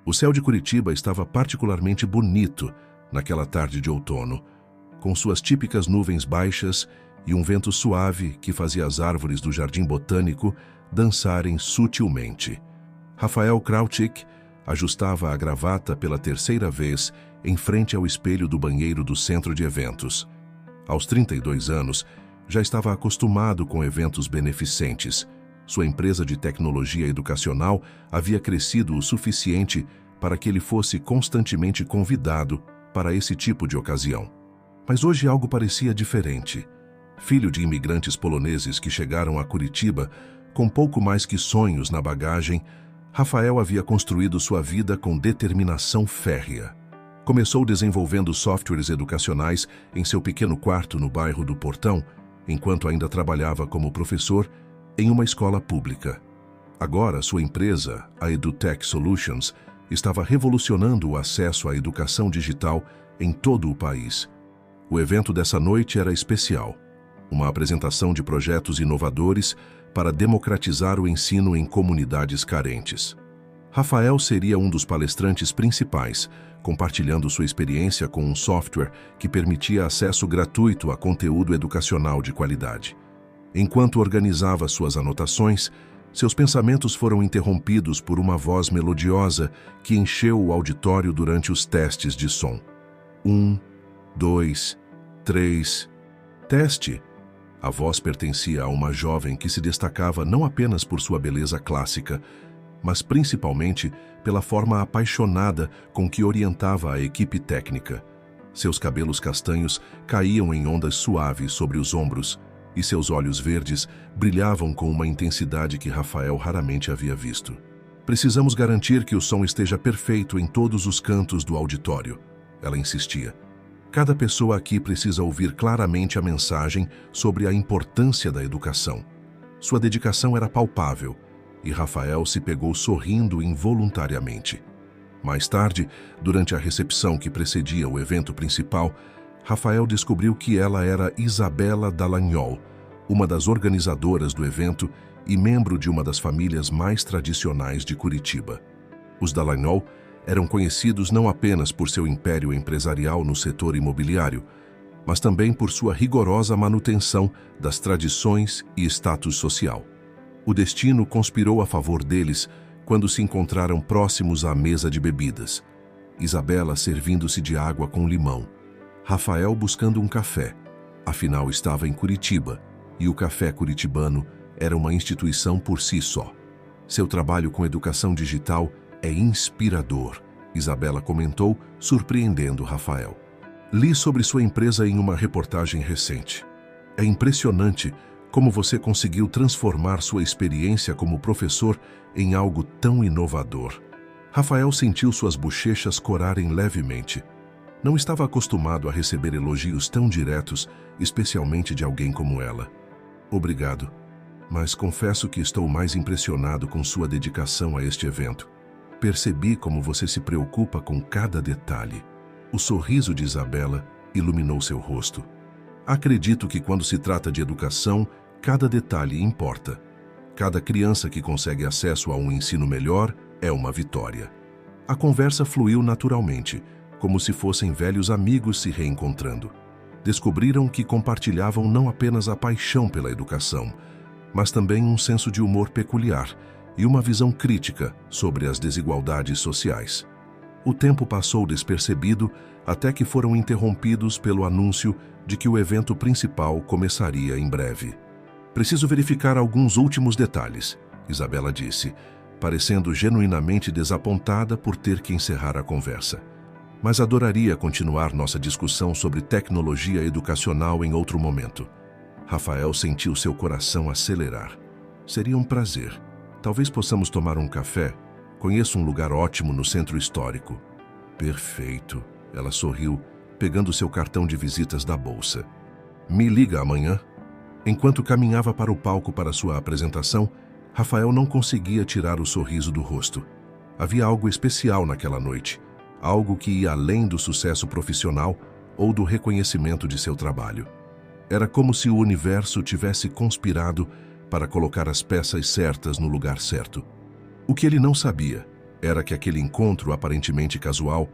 O céu de Curitiba estava particularmente bonito naquela tarde de outono, com suas típicas nuvens baixas e um vento suave que fazia as árvores do Jardim Botânico dançarem sutilmente. Rafael Krauchik ajustava a gravata pela terceira vez em frente ao espelho do banheiro do centro de eventos. Aos 32 anos, já estava acostumado com eventos beneficentes. Sua empresa de tecnologia educacional havia crescido o suficiente para que ele fosse constantemente convidado para esse tipo de ocasião. Mas hoje algo parecia diferente. Filho de imigrantes poloneses que chegaram a Curitiba com pouco mais que sonhos na bagagem, Rafael havia construído sua vida com determinação férrea. Começou desenvolvendo softwares educacionais em seu pequeno quarto no bairro do Portão, enquanto ainda trabalhava como professor em uma escola pública. Agora, sua empresa, a EduTech Solutions, estava revolucionando o acesso à educação digital em todo o país. O evento dessa noite era especial, uma apresentação de projetos inovadores para democratizar o ensino em comunidades carentes. Rafael seria um dos palestrantes principais, compartilhando sua experiência com um software que permitia acesso gratuito a conteúdo educacional de qualidade. Enquanto organizava suas anotações, seus pensamentos foram interrompidos por uma voz melodiosa que encheu o auditório durante os testes de som. 1, 2, 3... Teste! A voz pertencia a uma jovem que se destacava não apenas por sua beleza clássica, mas principalmente pela forma apaixonada com que orientava a equipe técnica. Seus cabelos castanhos caíam em ondas suaves sobre os ombros e seus olhos verdes brilhavam com uma intensidade que Rafael raramente havia visto. Precisamos garantir que o som esteja perfeito em todos os cantos do auditório, ela insistia. Cada pessoa aqui precisa ouvir claramente a mensagem sobre a importância da educação. Sua dedicação era palpável, e Rafael se pegou sorrindo involuntariamente. Mais tarde, durante a recepção que precedia o evento principal, Rafael descobriu que ela era Isabela Dallagnol, uma das organizadoras do evento e membro de uma das famílias mais tradicionais de Curitiba. Os Dallagnol eram conhecidos não apenas por seu império empresarial no setor imobiliário, mas também por sua rigorosa manutenção das tradições e status social. O destino conspirou a favor deles quando se encontraram próximos à mesa de bebidas. Isabela servindo-se de água com limão. Rafael buscando um café. Afinal, estava em Curitiba, e o café curitibano era uma instituição por si só. Seu trabalho com educação digital é inspirador, Isabela comentou, surpreendendo Rafael. Li sobre sua empresa em uma reportagem recente. É impressionante como você conseguiu transformar sua experiência como professor em algo tão inovador. Rafael sentiu suas bochechas corarem levemente. Não estava acostumado a receber elogios tão diretos, especialmente de alguém como ela. Obrigado, mas confesso que estou mais impressionado com sua dedicação a este evento. Percebi como você se preocupa com cada detalhe. O sorriso de Isabela iluminou seu rosto. Acredito que quando se trata de educação, cada detalhe importa. Cada criança que consegue acesso a um ensino melhor é uma vitória. A conversa fluiu naturalmente, como se fossem velhos amigos se reencontrando. Descobriram que compartilhavam não apenas a paixão pela educação, mas também um senso de humor peculiar e uma visão crítica sobre as desigualdades sociais. O tempo passou despercebido até que foram interrompidos pelo anúncio de que o evento principal começaria em breve. Preciso verificar alguns últimos detalhes, Isabela disse, parecendo genuinamente desapontada por ter que encerrar a conversa. Mas adoraria continuar nossa discussão sobre tecnologia educacional em outro momento. Rafael sentiu seu coração acelerar. Seria um prazer. Talvez possamos tomar um café. Conheço um lugar ótimo no centro histórico. Perfeito, ela sorriu, pegando seu cartão de visitas da bolsa. Me liga amanhã. Enquanto caminhava para o palco para sua apresentação, Rafael não conseguia tirar o sorriso do rosto. Havia algo especial naquela noite, algo que ia além do sucesso profissional ou do reconhecimento de seu trabalho. Era como se o universo tivesse conspirado para colocar as peças certas no lugar certo. O que ele não sabia era que aquele encontro aparentemente casual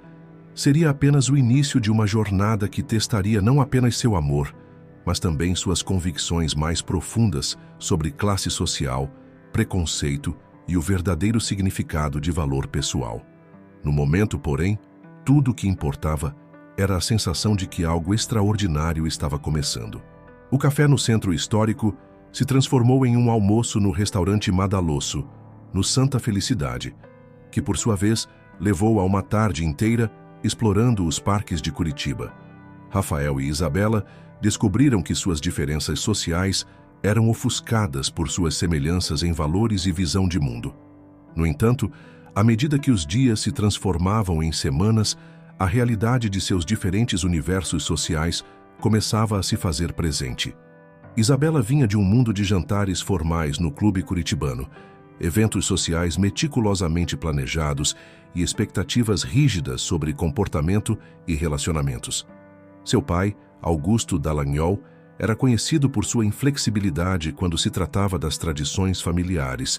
seria apenas o início de uma jornada que testaria não apenas seu amor, mas também suas convicções mais profundas sobre classe social, preconceito e o verdadeiro significado de valor pessoal. No momento, porém, tudo o que importava era a sensação de que algo extraordinário estava começando. O café no centro histórico se transformou em um almoço no restaurante Madalosso, no Santa Felicidade, que por sua vez levou a uma tarde inteira explorando os parques de Curitiba. Rafael e Isabela descobriram que suas diferenças sociais eram ofuscadas por suas semelhanças em valores e visão de mundo. No entanto, à medida que os dias se transformavam em semanas, a realidade de seus diferentes universos sociais começava a se fazer presente. Isabela vinha de um mundo de jantares formais no clube curitibano, eventos sociais meticulosamente planejados e expectativas rígidas sobre comportamento e relacionamentos. Seu pai, Augusto Dallagnol, era conhecido por sua inflexibilidade quando se tratava das tradições familiares,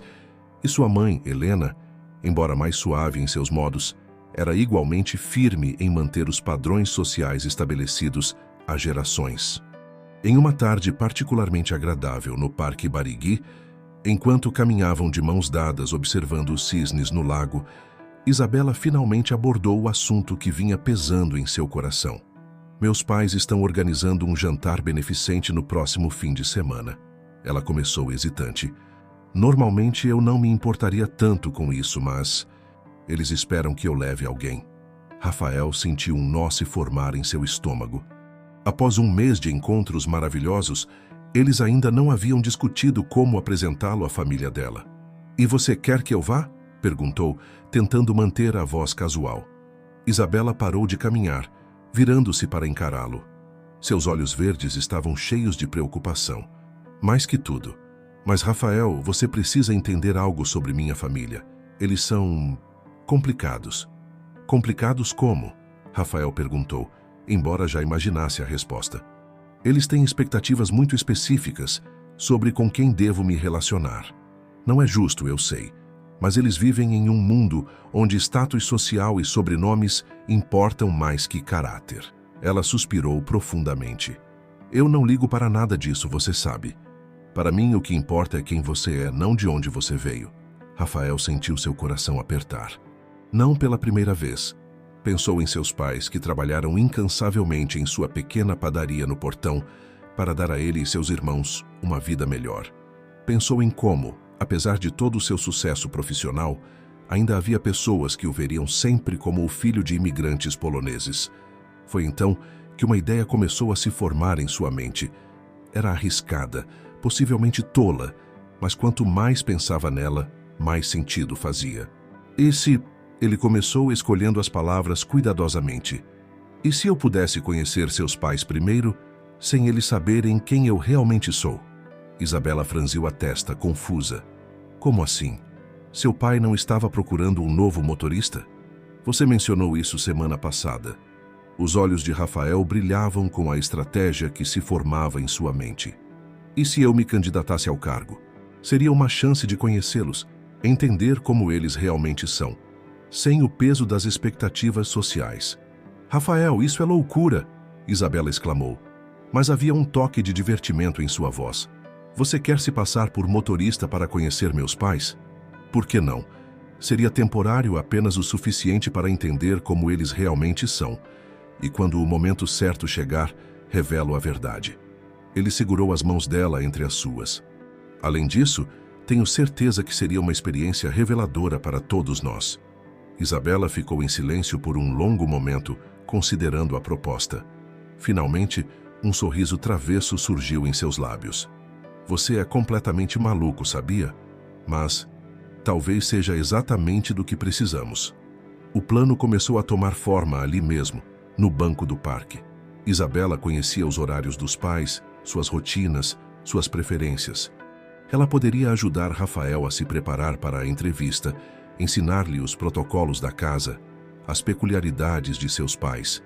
e sua mãe, Helena, embora mais suave em seus modos, era igualmente firme em manter os padrões sociais estabelecidos há gerações. Em uma tarde particularmente agradável no Parque Barigui, enquanto caminhavam de mãos dadas observando os cisnes no lago, Isabela finalmente abordou o assunto que vinha pesando em seu coração. Meus pais estão organizando um jantar beneficente no próximo fim de semana. Ela começou hesitante. Normalmente eu não me importaria tanto com isso, mas eles esperam que eu leve alguém. Rafael sentiu um nó se formar em seu estômago. Após um mês de encontros maravilhosos, eles ainda não haviam discutido como apresentá-lo à família dela. "E você quer que eu vá?" perguntou, tentando manter a voz casual. Isabela parou de caminhar, virando-se para encará-lo. Seus olhos verdes estavam cheios de preocupação. "Mais que tudo. Mas, Rafael, você precisa entender algo sobre minha família. Eles são complicados." "Complicados como?" Rafael perguntou, embora já imaginasse a resposta. "Eles têm expectativas muito específicas sobre com quem devo me relacionar. Não é justo, eu sei, mas eles vivem em um mundo onde status social e sobrenomes importam mais que caráter." Ela suspirou profundamente. "Eu não ligo para nada disso, você sabe. Para mim, o que importa é quem você é, não de onde você veio." Rafael sentiu seu coração apertar. Não pela primeira vez. Pensou em seus pais que trabalharam incansavelmente em sua pequena padaria no portão para dar a ele e seus irmãos uma vida melhor. Pensou em como, apesar de todo o seu sucesso profissional, ainda havia pessoas que o veriam sempre como o filho de imigrantes poloneses. Foi então que uma ideia começou a se formar em sua mente. Era arriscada, possivelmente tola, mas quanto mais pensava nela, mais sentido fazia. Ele começou escolhendo as palavras cuidadosamente. "E se eu pudesse conhecer seus pais primeiro, sem eles saberem quem eu realmente sou?" Isabela franziu a testa, confusa. "Como assim? Seu pai não estava procurando um novo motorista? Você mencionou isso semana passada." Os olhos de Rafael brilhavam com a estratégia que se formava em sua mente. "E se eu me candidatasse ao cargo? Seria uma chance de conhecê-los, entender como eles realmente são, sem o peso das expectativas sociais." "Rafael, isso é loucura!" Isabela exclamou. Mas havia um toque de divertimento em sua voz. "Você quer se passar por motorista para conhecer meus pais? Por que não? Seria temporário, apenas o suficiente para entender como eles realmente são. E quando o momento certo chegar, revelo a verdade." Ele segurou as mãos dela entre as suas. "Além disso, tenho certeza que seria uma experiência reveladora para todos nós." Isabela ficou em silêncio por um longo momento, considerando a proposta. Finalmente, um sorriso travesso surgiu em seus lábios. "Você é completamente maluco, sabia? Mas talvez seja exatamente do que precisamos." O plano começou a tomar forma ali mesmo, no banco do parque. Isabela conhecia os horários dos pais, suas rotinas, suas preferências. Ela poderia ajudar Rafael a se preparar para a entrevista, ensinar-lhe os protocolos da casa, as peculiaridades de seus pais.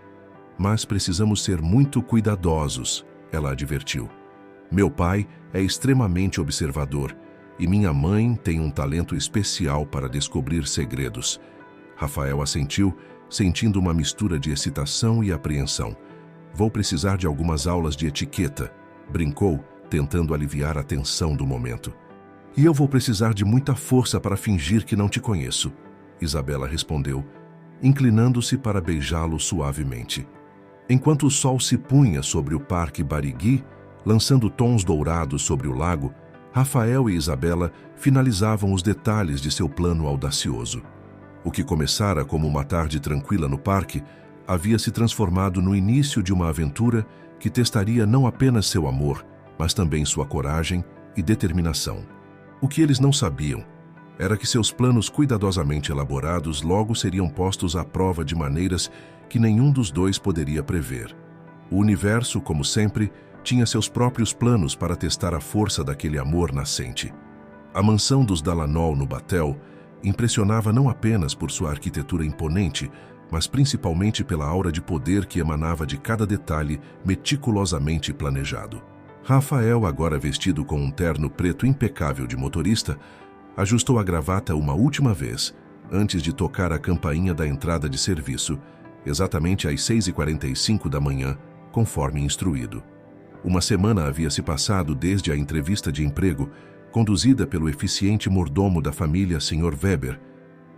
"Mas precisamos ser muito cuidadosos", ela advertiu. "Meu pai é extremamente observador e minha mãe tem um talento especial para descobrir segredos. Rafael assentiu, sentindo uma mistura de excitação e apreensão. Vou precisar de algumas aulas de etiqueta, brincou, tentando aliviar a tensão do momento. E eu vou precisar de muita força para fingir que não te conheço, Isabela respondeu, inclinando-se para beijá-lo suavemente. Enquanto o sol se punha sobre o Parque Barigui, lançando tons dourados sobre o lago, Rafael e Isabela finalizavam os detalhes de seu plano audacioso. O que começara como uma tarde tranquila no parque havia se transformado no início de uma aventura que testaria não apenas seu amor, mas também sua coragem e determinação. O que eles não sabiam era que seus planos cuidadosamente elaborados logo seriam postos à prova de maneiras que nenhum dos dois poderia prever. O universo, como sempre, tinha seus próprios planos para testar a força daquele amor nascente. A mansão dos Dallagnol no Batel impressionava não apenas por sua arquitetura imponente, mas principalmente pela aura de poder que emanava de cada detalhe meticulosamente planejado. Rafael, agora vestido com um terno preto impecável de motorista, ajustou a gravata uma última vez, antes de tocar a campainha da entrada de serviço, exatamente às 6h45 da manhã, conforme instruído. Uma semana havia se passado desde a entrevista de emprego, conduzida pelo eficiente mordomo da família Sr. Weber,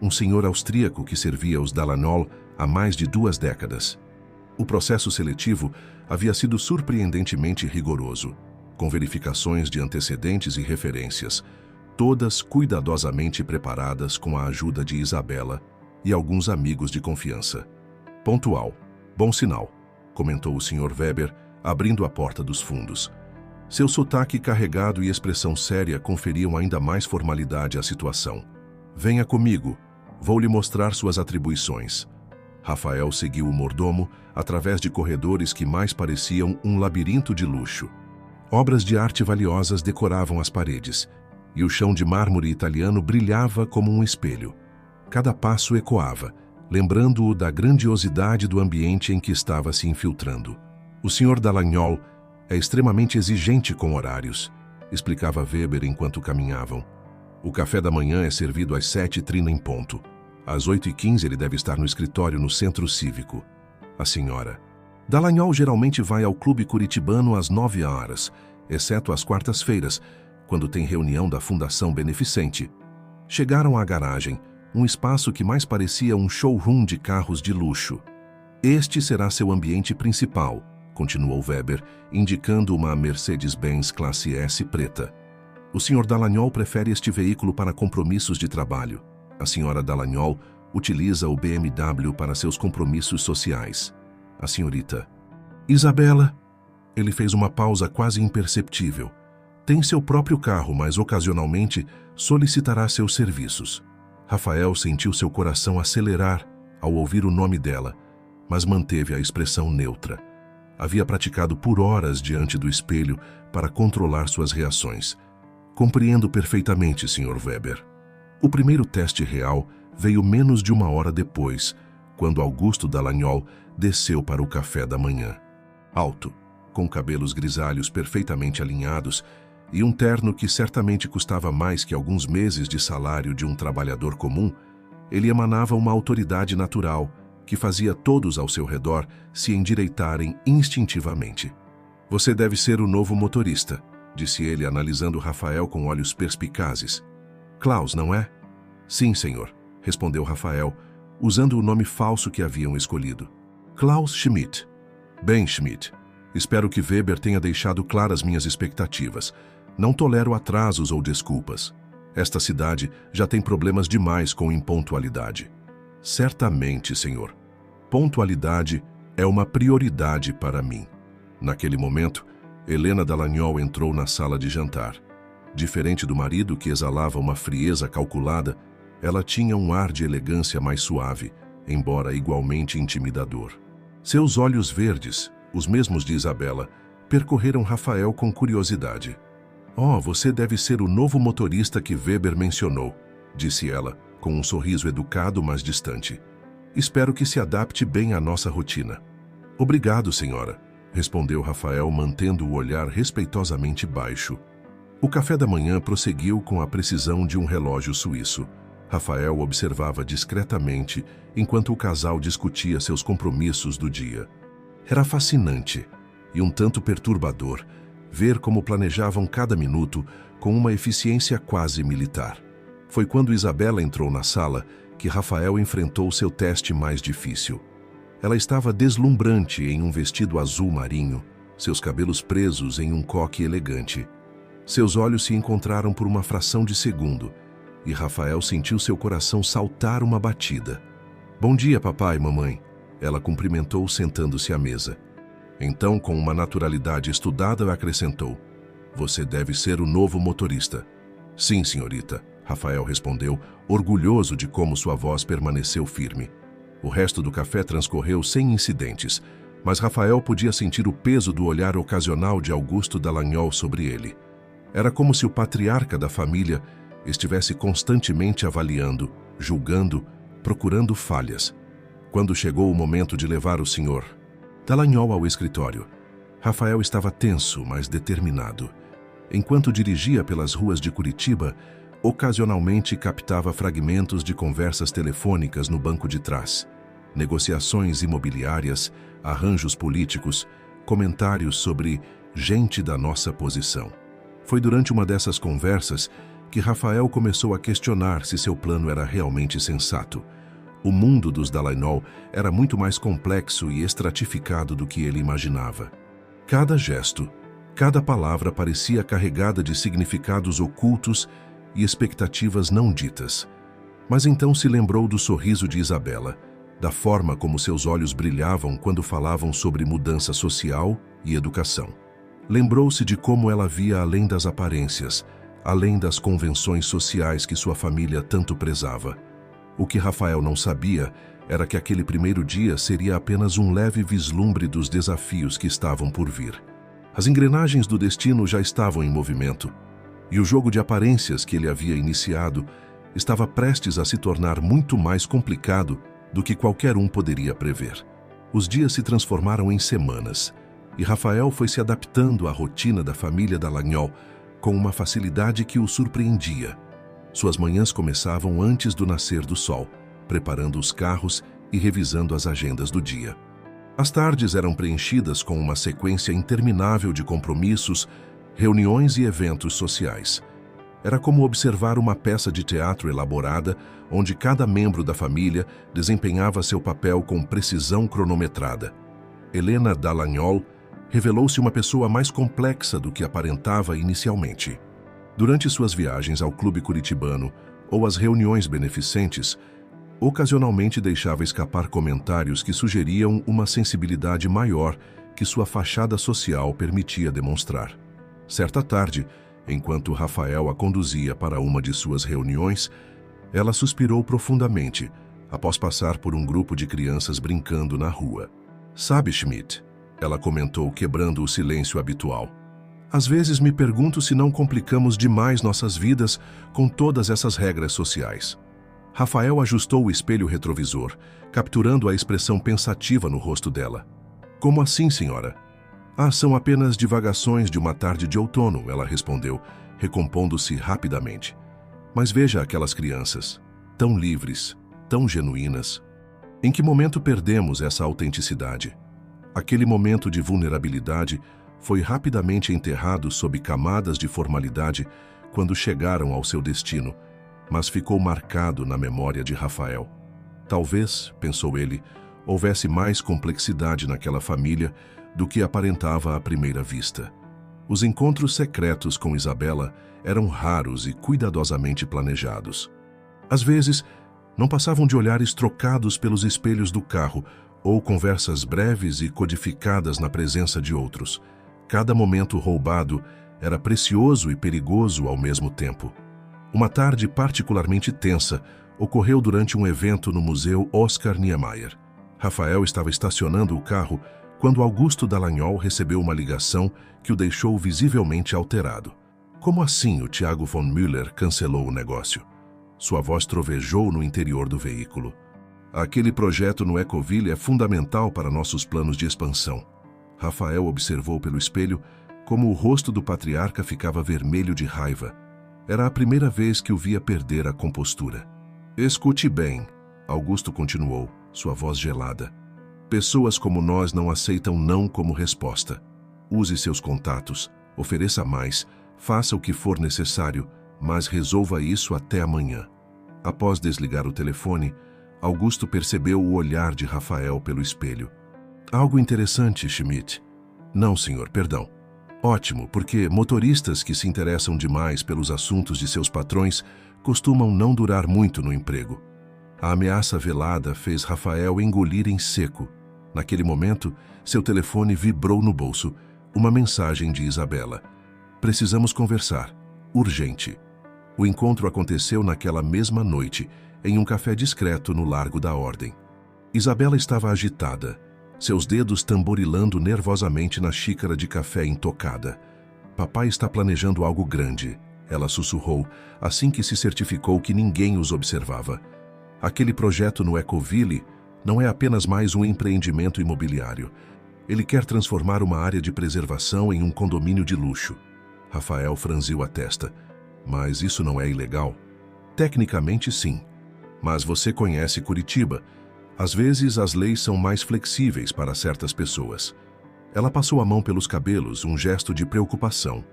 um senhor austríaco que servia os Dallagnol há mais de 2 décadas. O processo seletivo havia sido surpreendentemente rigoroso, com verificações de antecedentes e referências, todas cuidadosamente preparadas com a ajuda de Isabela e alguns amigos de confiança. Pontual. Bom sinal, comentou o Sr. Weber, abrindo a porta dos fundos. Seu sotaque carregado e expressão séria conferiam ainda mais formalidade à situação. Venha comigo, vou lhe mostrar suas atribuições. Rafael seguiu o mordomo através de corredores que mais pareciam um labirinto de luxo. Obras de arte valiosas decoravam as paredes, e o chão de mármore italiano brilhava como um espelho. Cada passo ecoava, lembrando-o da grandiosidade do ambiente em que estava se infiltrando. O Sr. Dallagnol é extremamente exigente com horários, explicava Weber enquanto caminhavam. O café da manhã é servido às 7h30 em ponto. Às 8h15 ele deve estar no escritório no centro cívico. A senhora. Dallagnol geralmente vai ao clube curitibano às 9 horas, exceto às quartas-feiras, quando tem reunião da Fundação Beneficente. Chegaram à garagem, um espaço que mais parecia um showroom de carros de luxo. Este será seu ambiente principal, continuou Weber, indicando uma Mercedes-Benz Classe S preta. O Sr. Dallagnol prefere este veículo para compromissos de trabalho. A Sra. Dallagnol utiliza o BMW para seus compromissos sociais. A senhorita. Isabela. Ele fez uma pausa quase imperceptível. Tem seu próprio carro, mas ocasionalmente solicitará seus serviços. Rafael sentiu seu coração acelerar ao ouvir o nome dela, mas manteve a expressão neutra. Havia praticado por horas diante do espelho para controlar suas reações. Compreendo perfeitamente, Sr. Weber. O primeiro teste real veio menos de 1 hora depois, quando Augusto Dallagnol desceu para o café da manhã. Alto, com cabelos grisalhos perfeitamente alinhados e um terno que certamente custava mais que alguns meses de salário de um trabalhador comum, ele emanava uma autoridade natural que fazia todos ao seu redor se endireitarem instintivamente. Você deve ser o novo motorista, disse ele, analisando Rafael com olhos perspicazes. Klaus, não é? Sim, senhor, respondeu Rafael, usando o nome falso que haviam escolhido. Klaus Schmidt. Bem, Schmidt, espero que Weber tenha deixado claras minhas expectativas. Não tolero atrasos ou desculpas. Esta cidade já tem problemas demais com impontualidade. Certamente, senhor. Pontualidade é uma prioridade para mim. Naquele momento, Helena Dallagnol entrou na sala de jantar. Diferente do marido, que exalava uma frieza calculada, ela tinha um ar de elegância mais suave, embora igualmente intimidador. Seus olhos verdes, os mesmos de Isabela, percorreram Rafael com curiosidade. Oh, você deve ser o novo motorista que Weber mencionou, disse ela, com um sorriso educado, mas distante. Espero que se adapte bem à nossa rotina. Obrigado, senhora, respondeu Rafael, mantendo o olhar respeitosamente baixo. O café da manhã prosseguiu com a precisão de um relógio suíço. Rafael observava discretamente enquanto o casal discutia seus compromissos do dia. Era fascinante e um tanto perturbador ver como planejavam cada minuto com uma eficiência quase militar. Foi quando Isabela entrou na sala que Rafael enfrentou seu teste mais difícil. Ela estava deslumbrante em um vestido azul marinho, seus cabelos presos em um coque elegante. Seus olhos se encontraram por uma fração de segundo e Rafael sentiu seu coração saltar uma batida. "Bom dia, papai e mamãe." Ela cumprimentou sentando-se à mesa. Então, com uma naturalidade estudada, acrescentou: "Você deve ser o novo motorista." "Sim, senhorita," Rafael respondeu, orgulhoso de como sua voz permaneceu firme. O resto do café transcorreu sem incidentes, mas Rafael podia sentir o peso do olhar ocasional de Augusto Dallagnol sobre ele. Era como se o patriarca da família estivesse constantemente avaliando, julgando, procurando falhas. Quando chegou o momento de levar o Sr. Dallagnol ao escritório, Rafael estava tenso, mas determinado. Enquanto dirigia pelas ruas de Curitiba, ocasionalmente captava fragmentos de conversas telefônicas no banco de trás, negociações imobiliárias, arranjos políticos, comentários sobre gente da nossa posição. Foi durante uma dessas conversas que Rafael começou a questionar se seu plano era realmente sensato. O mundo dos Dallagnol era muito mais complexo e estratificado do que ele imaginava. Cada gesto, cada palavra parecia carregada de significados ocultos e expectativas não ditas. Mas então se lembrou do sorriso de Isabela, da forma como seus olhos brilhavam quando falavam sobre mudança social e educação. Lembrou-se de como ela via além das aparências, além das convenções sociais que sua família tanto prezava. O que Rafael não sabia era que aquele primeiro dia seria apenas um leve vislumbre dos desafios que estavam por vir. As engrenagens do destino já estavam em movimento, e o jogo de aparências que ele havia iniciado estava prestes a se tornar muito mais complicado do que qualquer um poderia prever. Os dias se transformaram em semanas, e Rafael foi se adaptando à rotina da família Dallagnol com uma facilidade que o surpreendia. Suas manhãs começavam antes do nascer do sol, preparando os carros e revisando as agendas do dia. As tardes eram preenchidas com uma sequência interminável de compromissos, reuniões e eventos sociais. Era como observar uma peça de teatro elaborada, onde cada membro da família desempenhava seu papel com precisão cronometrada. Helena Dallagnol revelou-se uma pessoa mais complexa do que aparentava inicialmente. Durante suas viagens ao clube curitibano ou às reuniões beneficentes, ocasionalmente deixava escapar comentários que sugeriam uma sensibilidade maior que sua fachada social permitia demonstrar. Certa tarde, enquanto Rafael a conduzia para uma de suas reuniões, ela suspirou profundamente após passar por um grupo de crianças brincando na rua. "Sabe, Schmidt," ela comentou, quebrando o silêncio habitual, "às vezes me pergunto se não complicamos demais nossas vidas com todas essas regras sociais." Rafael ajustou o espelho retrovisor, capturando a expressão pensativa no rosto dela. "Como assim, senhora?" "Ah, são apenas divagações de uma tarde de outono," ela respondeu, recompondo-se rapidamente. "Mas veja aquelas crianças, tão livres, tão genuínas. Em que momento perdemos essa autenticidade?" Aquele momento de vulnerabilidade foi rapidamente enterrado sob camadas de formalidade quando chegaram ao seu destino, mas ficou marcado na memória de Rafael. Talvez, pensou ele, houvesse mais complexidade naquela família do que aparentava à primeira vista. Os encontros secretos com Isabela eram raros e cuidadosamente planejados. Às vezes, não passavam de olhares trocados pelos espelhos do carro ou conversas breves e codificadas na presença de outros. Cada momento roubado era precioso e perigoso ao mesmo tempo. Uma tarde particularmente tensa ocorreu durante um evento no Museu Oscar Niemeyer. Rafael estava estacionando o carro quando Augusto Dallagnol recebeu uma ligação que o deixou visivelmente alterado. "Como assim o Thiago von Müller cancelou o negócio?" Sua voz trovejou no interior do veículo. "Aquele projeto no Ecoville é fundamental para nossos planos de expansão." Rafael observou pelo espelho como o rosto do patriarca ficava vermelho de raiva. Era a primeira vez que o via perder a compostura. Escute bem, Augusto continuou, sua voz gelada. Pessoas como nós não aceitam não como resposta. Use seus contatos, ofereça mais, faça o que for necessário, mas resolva isso até amanhã. Após desligar o telefone, Augusto percebeu o olhar de Rafael pelo espelho. Algo interessante, Schmidt. Não, senhor, perdão. Ótimo, porque motoristas que se interessam demais pelos assuntos de seus patrões costumam não durar muito no emprego. A ameaça velada fez Rafael engolir em seco. Naquele momento, seu telefone vibrou no bolso. Uma mensagem de Isabela. Precisamos conversar. Urgente. O encontro aconteceu naquela mesma noite, em um café discreto no Largo da Ordem. Isabela estava agitada, seus dedos tamborilando nervosamente na xícara de café intocada. Papai está planejando algo grande, ela sussurrou, assim que se certificou que ninguém os observava. Aquele projeto no Ecoville não é apenas mais um empreendimento imobiliário. Ele quer transformar uma área de preservação em um condomínio de luxo. Rafael franziu a testa. Mas isso não é ilegal? Tecnicamente, sim. Mas você conhece Curitiba. Às vezes, as leis são mais flexíveis para certas pessoas. Ela passou a mão pelos cabelos, um gesto de preocupação.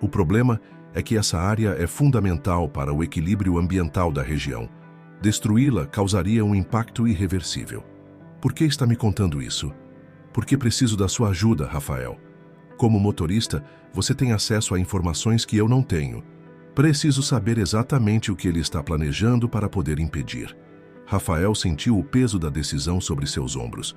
O problema é que essa área é fundamental para o equilíbrio ambiental da região. Destruí-la causaria um impacto irreversível. Por que está me contando isso? Porque preciso da sua ajuda, Rafael. Como motorista, você tem acesso a informações que eu não tenho. Preciso saber exatamente o que ele está planejando para poder impedir. Rafael sentiu o peso da decisão sobre seus ombros.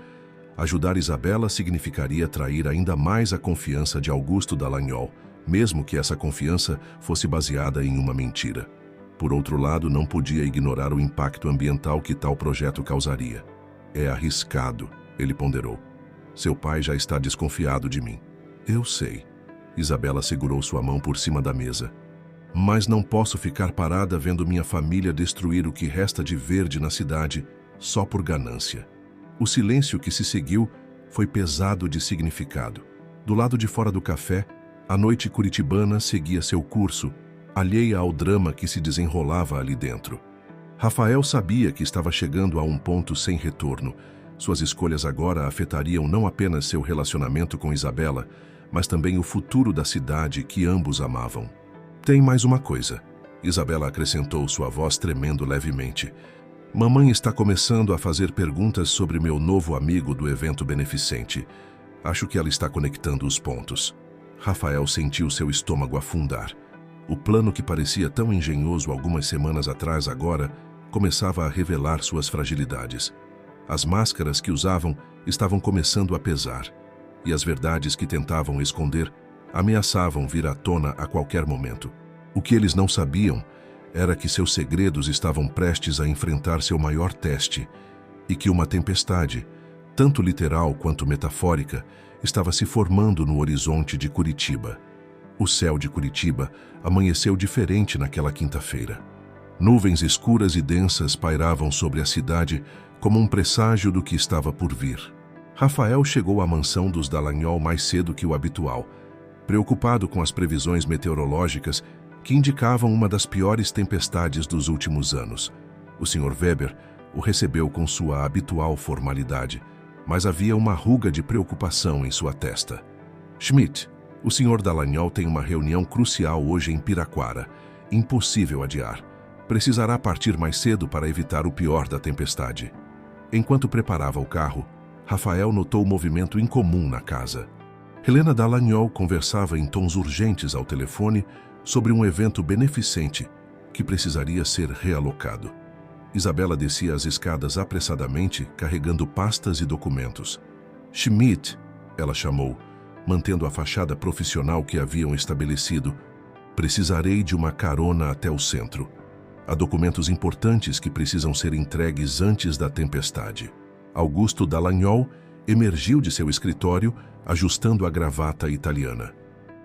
Ajudar Isabela significaria trair ainda mais a confiança de Augusto Dallagnol, mesmo que essa confiança fosse baseada em uma mentira. Por outro lado, não podia ignorar o impacto ambiental que tal projeto causaria. É arriscado, ele ponderou. Seu pai já está desconfiado de mim. Eu sei. Isabela segurou sua mão por cima da mesa. Mas não posso ficar parada vendo minha família destruir o que resta de verde na cidade só por ganância. O silêncio que se seguiu foi pesado de significado. Do lado de fora do café, a noite curitibana seguia seu curso, alheia ao drama que se desenrolava ali dentro. Rafael sabia que estava chegando a um ponto sem retorno. Suas escolhas agora afetariam não apenas seu relacionamento com Isabela, mas também o futuro da cidade que ambos amavam. Tem mais uma coisa, Isabela acrescentou, sua voz tremendo levemente. Mamãe está começando a fazer perguntas sobre meu novo amigo do evento beneficente. Acho que ela está conectando os pontos. Rafael sentiu seu estômago afundar. O plano que parecia tão engenhoso algumas semanas atrás agora começava a revelar suas fragilidades. As máscaras que usavam estavam começando a pesar, e as verdades que tentavam esconder ameaçavam vir à tona a qualquer momento. O que eles não sabiam era que seus segredos estavam prestes a enfrentar seu maior teste e que uma tempestade, tanto literal quanto metafórica, estava se formando no horizonte de Curitiba. O céu de Curitiba amanheceu diferente naquela quinta-feira. Nuvens escuras e densas pairavam sobre a cidade como um presságio do que estava por vir. Rafael chegou à mansão dos Dallagnol mais cedo que o habitual, preocupado com as previsões meteorológicas que indicavam uma das piores tempestades dos últimos anos. O Sr. Weber o recebeu com sua habitual formalidade, mas havia uma ruga de preocupação em sua testa. Schmidt, o Sr. Dallagnol tem uma reunião crucial hoje em Piraquara. Impossível adiar. Precisará partir mais cedo para evitar o pior da tempestade. Enquanto preparava o carro, Rafael notou um movimento incomum na casa. Helena Dallagnol conversava em tons urgentes ao telefone sobre um evento beneficente que precisaria ser realocado. Isabela descia as escadas apressadamente, carregando pastas e documentos. Schmidt, ela chamou, mantendo a fachada profissional que haviam estabelecido. Precisarei de uma carona até o centro. Há documentos importantes que precisam ser entregues antes da tempestade. Augusto Dallagnol emergiu de seu escritório, ajustando a gravata italiana.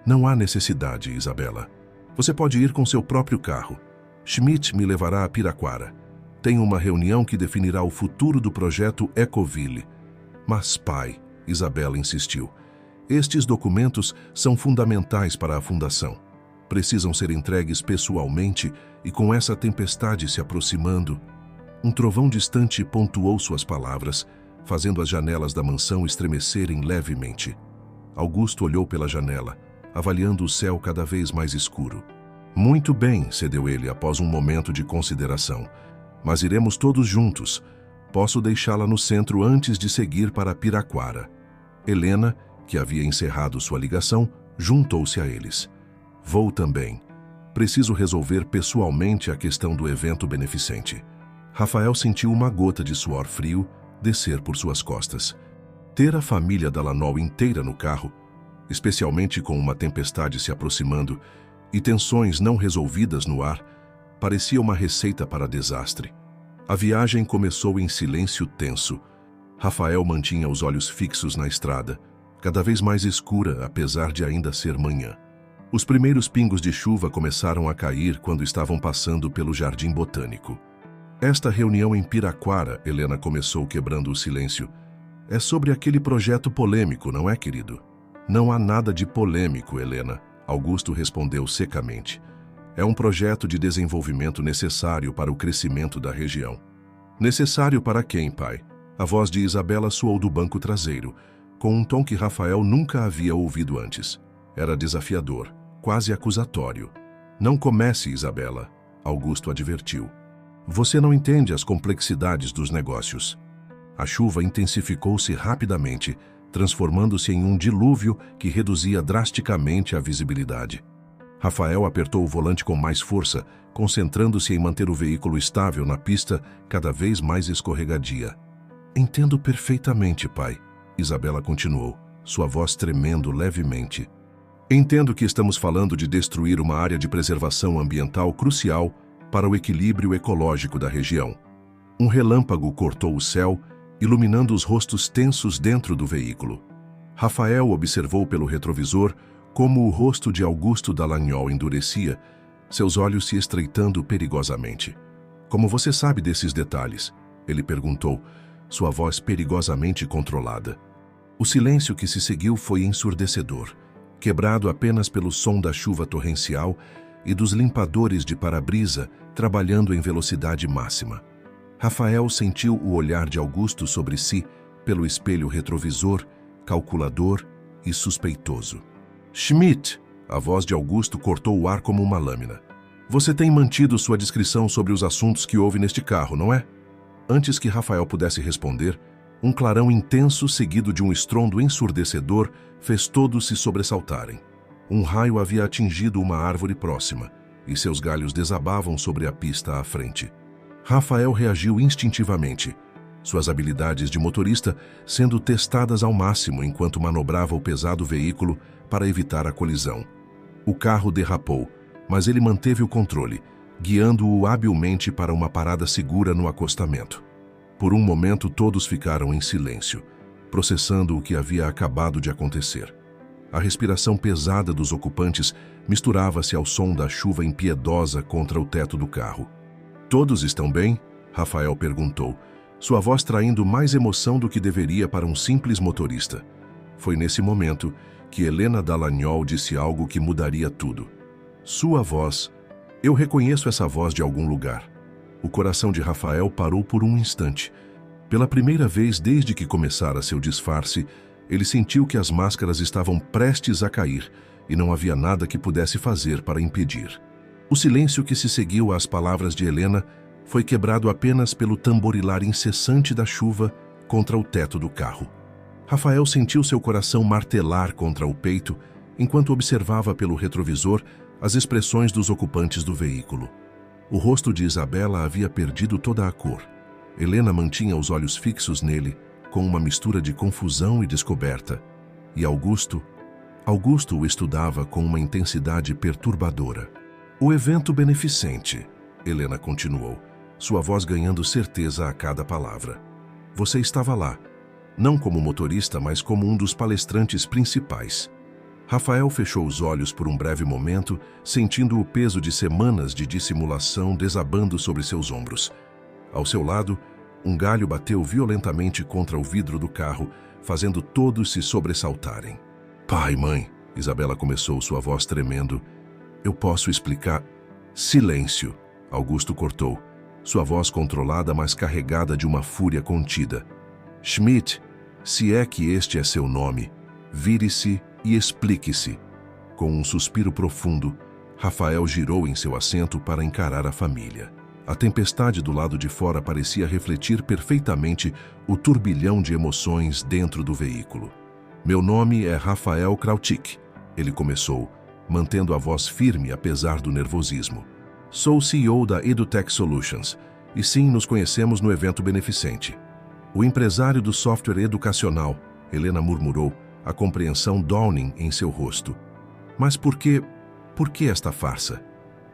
Não há necessidade, Isabela. Você pode ir com seu próprio carro. Schmidt me levará a Piraquara. Tenho uma reunião que definirá o futuro do projeto Ecoville. Mas, pai, Isabela insistiu, estes documentos são fundamentais para a fundação. Precisam ser entregues pessoalmente e com essa tempestade se aproximando. Um trovão distante pontuou suas palavras, fazendo as janelas da mansão estremecerem levemente. Augusto olhou pela janela, avaliando o céu cada vez mais escuro. Muito bem, cedeu ele após um momento de consideração. Mas iremos todos juntos. Posso deixá-la no centro antes de seguir para Piraquara. Helena, que havia encerrado sua ligação, juntou-se a eles. Vou também. Preciso resolver pessoalmente a questão do evento beneficente. Rafael sentiu uma gota de suor frio descer por suas costas. Ter a família Dallagnol inteira no carro, especialmente com uma tempestade se aproximando e tensões não resolvidas no ar, parecia uma receita para desastre. A viagem começou em silêncio tenso. Rafael mantinha os olhos fixos na estrada, cada vez mais escura apesar de ainda ser manhã. Os primeiros pingos de chuva começaram a cair quando estavam passando pelo Jardim Botânico. Esta reunião em Piraquara, Helena começou quebrando o silêncio, é sobre aquele projeto polêmico, não é, querido? Não há nada de polêmico, Helena, Augusto respondeu secamente. É um projeto de desenvolvimento necessário para o crescimento da região. Necessário para quem, pai? A voz de Isabela soou do banco traseiro, com um tom que Rafael nunca havia ouvido antes. Era desafiador, quase acusatório. Não comece, Isabela, Augusto advertiu. Você não entende as complexidades dos negócios. A chuva intensificou-se rapidamente, transformando-se em um dilúvio que reduzia drasticamente a visibilidade. Rafael apertou o volante com mais força, concentrando-se em manter o veículo estável na pista cada vez mais escorregadia. Entendo perfeitamente, pai, Isabela continuou, sua voz tremendo levemente. Entendo que estamos falando de destruir uma área de preservação ambiental crucial para o equilíbrio ecológico da região. Um relâmpago cortou o céu, iluminando os rostos tensos dentro do veículo. Rafael observou pelo retrovisor como o rosto de Augusto Dallagnol endurecia, seus olhos se estreitando perigosamente. Como você sabe desses detalhes? Ele perguntou, sua voz perigosamente controlada. O silêncio que se seguiu foi ensurdecedor, quebrado apenas pelo som da chuva torrencial e dos limpadores de para-brisa trabalhando em velocidade máxima. Rafael sentiu o olhar de Augusto sobre si pelo espelho retrovisor, calculador e suspeitoso. Schmidt, a voz de Augusto cortou o ar como uma lâmina. Você tem mantido sua discrição sobre os assuntos que houve neste carro, não é? Antes que Rafael pudesse responder, um clarão intenso seguido de um estrondo ensurdecedor fez todos se sobressaltarem. Um raio havia atingido uma árvore próxima, e seus galhos desabavam sobre a pista à frente. Rafael reagiu instintivamente, suas habilidades de motorista sendo testadas ao máximo enquanto manobrava o pesado veículo para evitar a colisão. O carro derrapou, mas ele manteve o controle, guiando-o habilmente para uma parada segura no acostamento. Por um momento todos ficaram em silêncio, processando o que havia acabado de acontecer. A respiração pesada dos ocupantes misturava-se ao som da chuva impiedosa contra o teto do carro. Todos estão bem? Rafael perguntou, sua voz traindo mais emoção do que deveria para um simples motorista. Foi nesse momento que Helena Dallagnol disse algo que mudaria tudo. Sua voz. Eu reconheço essa voz de algum lugar. O coração de Rafael parou por um instante. Pela primeira vez desde que começara seu disfarce, ele sentiu que as máscaras estavam prestes a cair e não havia nada que pudesse fazer para impedir. O silêncio que se seguiu às palavras de Helena foi quebrado apenas pelo tamborilar incessante da chuva contra o teto do carro. Rafael sentiu seu coração martelar contra o peito enquanto observava pelo retrovisor as expressões dos ocupantes do veículo. O rosto de Isabela havia perdido toda a cor. Helena mantinha os olhos fixos nele, com uma mistura de confusão e descoberta. E Augusto o estudava com uma intensidade perturbadora. O evento beneficente, Helena continuou, sua voz ganhando certeza a cada palavra. Você estava lá, não como motorista, mas como um dos palestrantes principais. Rafael fechou os olhos por um breve momento, sentindo o peso de semanas de dissimulação desabando sobre seus ombros. Ao seu lado, um galho bateu violentamente contra o vidro do carro, fazendo todos se sobressaltarem. Pai, mãe, Isabela começou, sua voz tremendo. Eu posso explicar... Silêncio, Augusto cortou. sua voz controlada, mas carregada de uma fúria contida. Schmidt, se é que este é seu nome, vire-se e explique-se. Com um suspiro profundo, Rafael girou em seu assento para encarar a família. A tempestade do lado de fora parecia refletir perfeitamente o turbilhão de emoções dentro do veículo. Meu nome é Rafael Krautik, ele começou, mantendo a voz firme apesar do nervosismo. Sou CEO da EduTech Solutions, e sim, nos conhecemos no evento beneficente. O empresário do software educacional, Helena murmurou, a compreensão dawning em seu rosto. Mas por que esta farsa?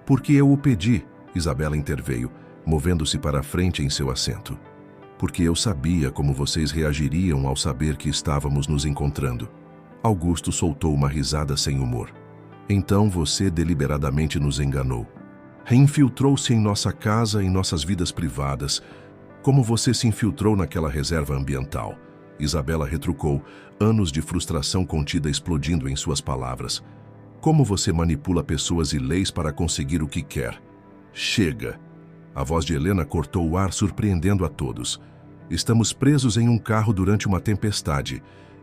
Porque eu o pedi, Isabela interveio, movendo-se para a frente em seu assento. Porque eu sabia como vocês reagiriam ao saber que estávamos nos encontrando. Augusto soltou uma risada sem humor. Então você deliberadamente nos enganou. Infiltrou-se em nossa casa, em nossas vidas privadas, como você se infiltrou naquela reserva ambiental. Isabela retrucou, anos de frustração contida explodindo em suas palavras. Como você manipula pessoas e leis para conseguir o que quer? Chega! A voz de Helena cortou o ar, surpreendendo a todos. Estamos presos em um carro durante uma tempestade.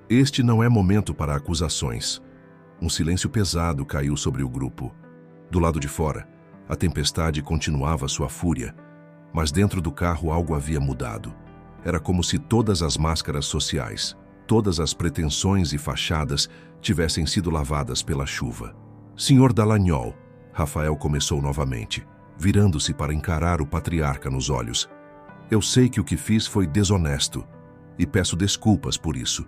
Este não é momento para acusações. Um silêncio pesado caiu sobre o grupo. Do lado de fora, a tempestade continuava sua fúria, mas dentro do carro algo havia mudado. Era como se todas as máscaras sociais, todas as pretensões e fachadas tivessem sido lavadas pela chuva. Senhor Dallagnol, Rafael começou novamente, virando-se para encarar o patriarca nos olhos. Eu sei que o que fiz foi desonesto e peço desculpas por isso.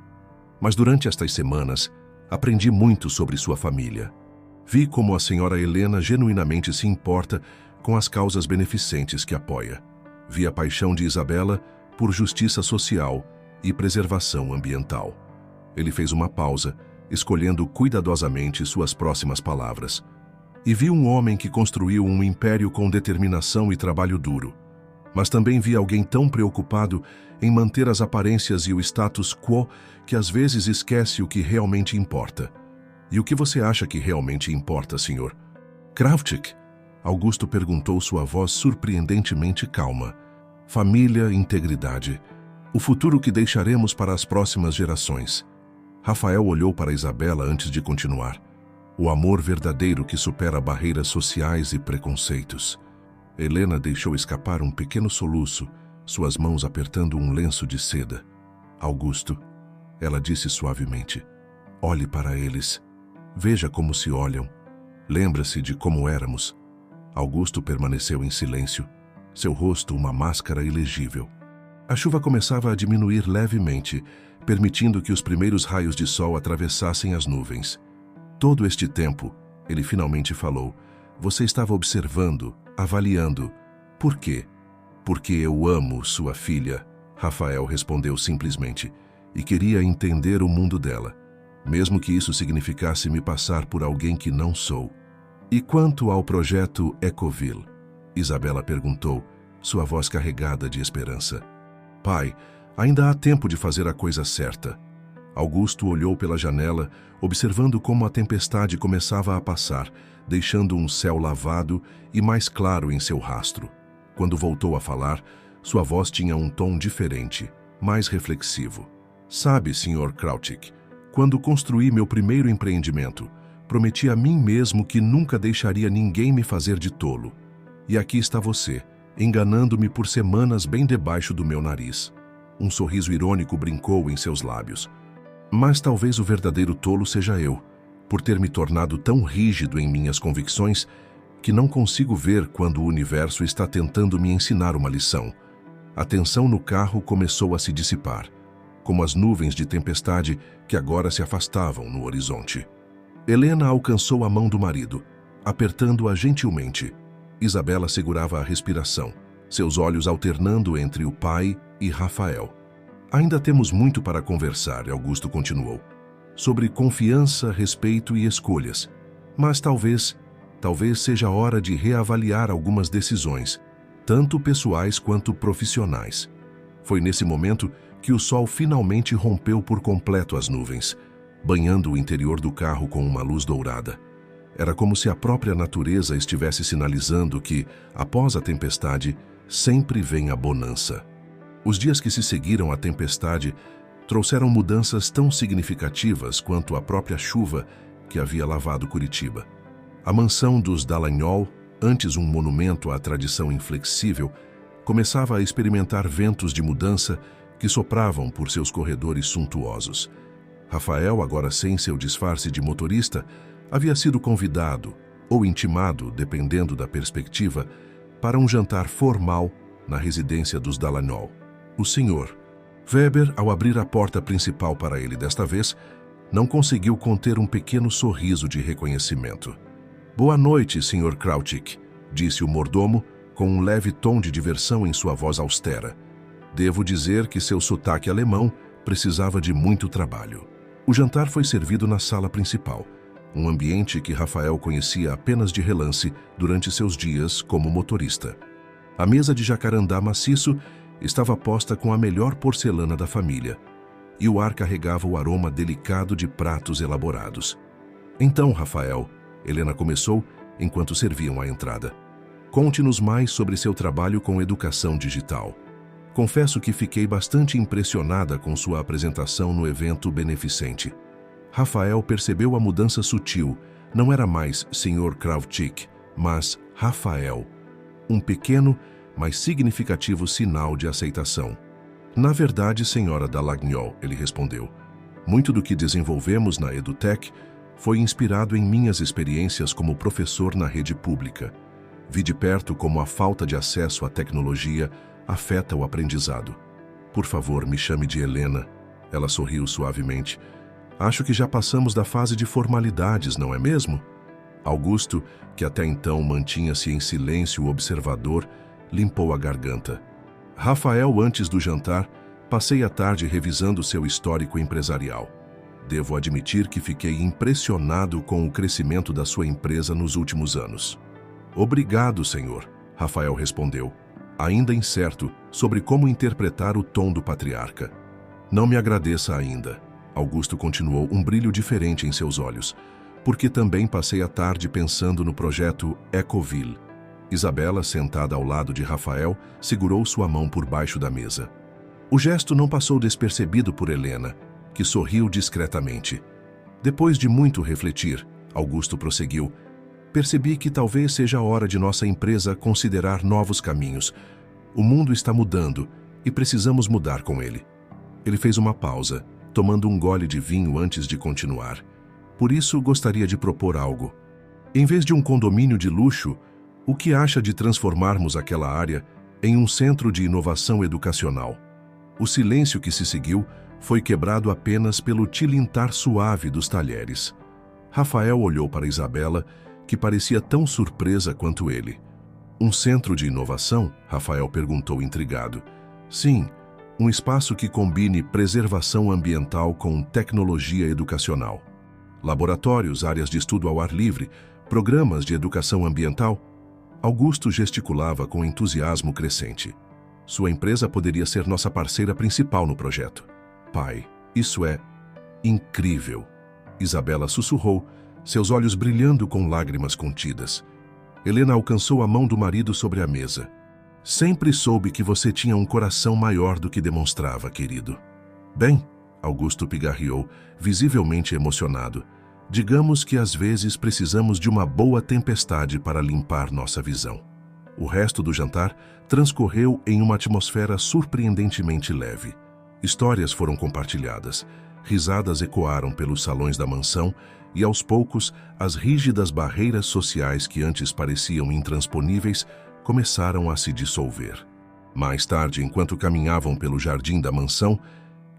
Mas durante estas semanas, aprendi muito sobre sua família. Vi como a senhora Helena genuinamente se importa com as causas beneficentes que apoia. Vi a paixão de Isabela por justiça social e preservação ambiental. Ele fez uma pausa, escolhendo cuidadosamente suas próximas palavras. E vi um homem que construiu um império com determinação e trabalho duro. Mas também vi alguém tão preocupado em manter as aparências e o status quo que às vezes esquece o que realmente importa. E o que você acha que realmente importa, senhor? Krautik? Augusto perguntou, sua voz surpreendentemente calma. Família, integridade. O futuro que deixaremos para as próximas gerações. Rafael olhou para Isabela antes de continuar. O amor verdadeiro que supera barreiras sociais e preconceitos. Helena deixou escapar um pequeno soluço, suas mãos apertando um lenço de seda. Augusto, ela disse suavemente, olhe para eles. Veja como se olham. Lembra-se de como éramos. Augusto permaneceu em silêncio, seu rosto uma máscara ilegível. A chuva começava a diminuir levemente, permitindo que os primeiros raios de sol atravessassem as nuvens. Todo este tempo, ele finalmente falou, você estava observando, avaliando. Por quê? Porque eu amo sua filha, Rafael respondeu simplesmente, e queria entender o mundo dela, mesmo que isso significasse me passar por alguém que não sou. E quanto ao projeto Ecoville? Isabela perguntou, sua voz carregada de esperança. Pai, ainda há tempo de fazer a coisa certa. Augusto olhou pela janela, observando como a tempestade começava a passar, deixando um céu lavado e mais claro em seu rastro. Quando voltou a falar, sua voz tinha um tom diferente, mais reflexivo. Sabe, Sr. Krautik, quando construí meu primeiro empreendimento, prometi a mim mesmo que nunca deixaria ninguém me fazer de tolo. E aqui está você, enganando-me por semanas bem debaixo do meu nariz. Um sorriso irônico brincou em seus lábios. Mas talvez o verdadeiro tolo seja eu, por ter me tornado tão rígido em minhas convicções que não consigo ver quando o universo está tentando me ensinar uma lição. A tensão no carro começou a se dissipar, como as nuvens de tempestade que agora se afastavam no horizonte. Helena alcançou a mão do marido, apertando-a gentilmente. Isabela segurava a respiração, seus olhos alternando entre o pai e Rafael. Ainda temos muito para conversar, Augusto continuou, sobre confiança, respeito e escolhas. Mas talvez seja hora de reavaliar algumas decisões, tanto pessoais quanto profissionais. Foi nesse momento que o sol finalmente rompeu por completo as nuvens, banhando o interior do carro com uma luz dourada. Era como se a própria natureza estivesse sinalizando que, após a tempestade, sempre vem a bonança. Os dias que se seguiram à tempestade trouxeram mudanças tão significativas quanto a própria chuva que havia lavado Curitiba. A mansão dos Dallagnol, antes um monumento à tradição inflexível, começava a experimentar ventos de mudança que sopravam por seus corredores suntuosos. Rafael, agora sem seu disfarce de motorista, havia sido convidado, ou intimado, dependendo da perspectiva, para um jantar formal na residência dos Dallagnol. O senhor Weber, ao abrir a porta principal para ele desta vez, não conseguiu conter um pequeno sorriso de reconhecimento. "Boa noite, Sr. Krautschik", disse o mordomo, com um leve tom de diversão em sua voz austera. Devo dizer que seu sotaque alemão precisava de muito trabalho. O jantar foi servido na sala principal, um ambiente que Rafael conhecia apenas de relance durante seus dias como motorista. A mesa de jacarandá maciço estava posta com a melhor porcelana da família, e o ar carregava o aroma delicado de pratos elaborados. "Então, Rafael", Helena começou enquanto serviam a entrada, "conte-nos mais sobre seu trabalho com educação digital. Confesso que fiquei bastante impressionada com sua apresentação no evento beneficente." Rafael percebeu a mudança sutil. Não era mais Sr. Krautschik, mas Rafael. Um pequeno, mas significativo sinal de aceitação. "Na verdade, senhora Dallagnol", ele respondeu, "muito do que desenvolvemos na EduTech foi inspirado em minhas experiências como professor na rede pública. Vi de perto como a falta de acesso à tecnologia afeta o aprendizado. Por favor, me chame de Helena." Ela sorriu suavemente. "Acho que já passamos da fase de formalidades, não é mesmo?" Augusto, que até então mantinha-se em silêncio observador, limpou a garganta. "Rafael, antes do jantar, passei a tarde revisando seu histórico empresarial. Devo admitir que fiquei impressionado com o crescimento da sua empresa nos últimos anos." "Obrigado, senhor", Rafael respondeu, ainda incerto sobre como interpretar o tom do patriarca. "Não me agradeça ainda", Augusto continuou, um brilho diferente em seus olhos, "porque também passei a tarde pensando no projeto Ecoville." Isabela, sentada ao lado de Rafael, segurou sua mão por baixo da mesa. O gesto não passou despercebido por Helena, que sorriu discretamente. "Depois de muito refletir", Augusto prosseguiu, "percebi que talvez seja a hora de nossa empresa considerar novos caminhos. O mundo está mudando e precisamos mudar com ele." Ele fez uma pausa, tomando um gole de vinho antes de continuar. "Por isso, gostaria de propor algo. Em vez de um condomínio de luxo, o que acha de transformarmos aquela área em um centro de inovação educacional?" O silêncio que se seguiu foi quebrado apenas pelo tilintar suave dos talheres. Rafael olhou para Isabela, que parecia tão surpresa quanto ele. "Um centro de inovação?" Rafael perguntou intrigado. "Sim, um espaço que combine preservação ambiental com tecnologia educacional. Laboratórios, áreas de estudo ao ar livre, programas de educação ambiental." Augusto gesticulava com entusiasmo crescente. "Sua empresa poderia ser nossa parceira principal no projeto." "Pai, isso é incrível", Isabela sussurrou, seus olhos brilhando com lágrimas contidas. Helena alcançou a mão do marido sobre a mesa. "Sempre soube que você tinha um coração maior do que demonstrava, querido." "Bem", Augusto pigarreou, visivelmente emocionado, "digamos que às vezes precisamos de uma boa tempestade para limpar nossa visão." O resto do jantar transcorreu em uma atmosfera surpreendentemente leve. Histórias foram compartilhadas, risadas ecoaram pelos salões da mansão e, aos poucos, as rígidas barreiras sociais que antes pareciam intransponíveis começaram a se dissolver. Mais tarde, enquanto caminhavam pelo jardim da mansão,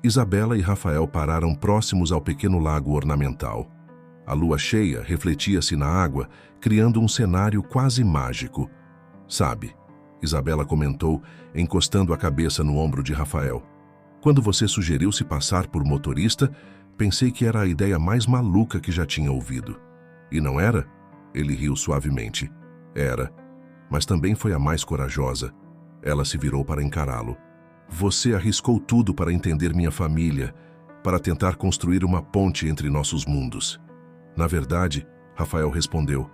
Isabela e Rafael pararam próximos ao pequeno lago ornamental. A lua cheia refletia-se na água, criando um cenário quase mágico. "Sabe", Isabela comentou, encostando a cabeça no ombro de Rafael, "quando você sugeriu se passar por motorista, pensei que era a ideia mais maluca que já tinha ouvido." "E não era?" Ele riu suavemente. "Era, mas também foi a mais corajosa." Ela se virou para encará-lo. "Você arriscou tudo para entender minha família, para tentar construir uma ponte entre nossos mundos." "Na verdade", Rafael respondeu,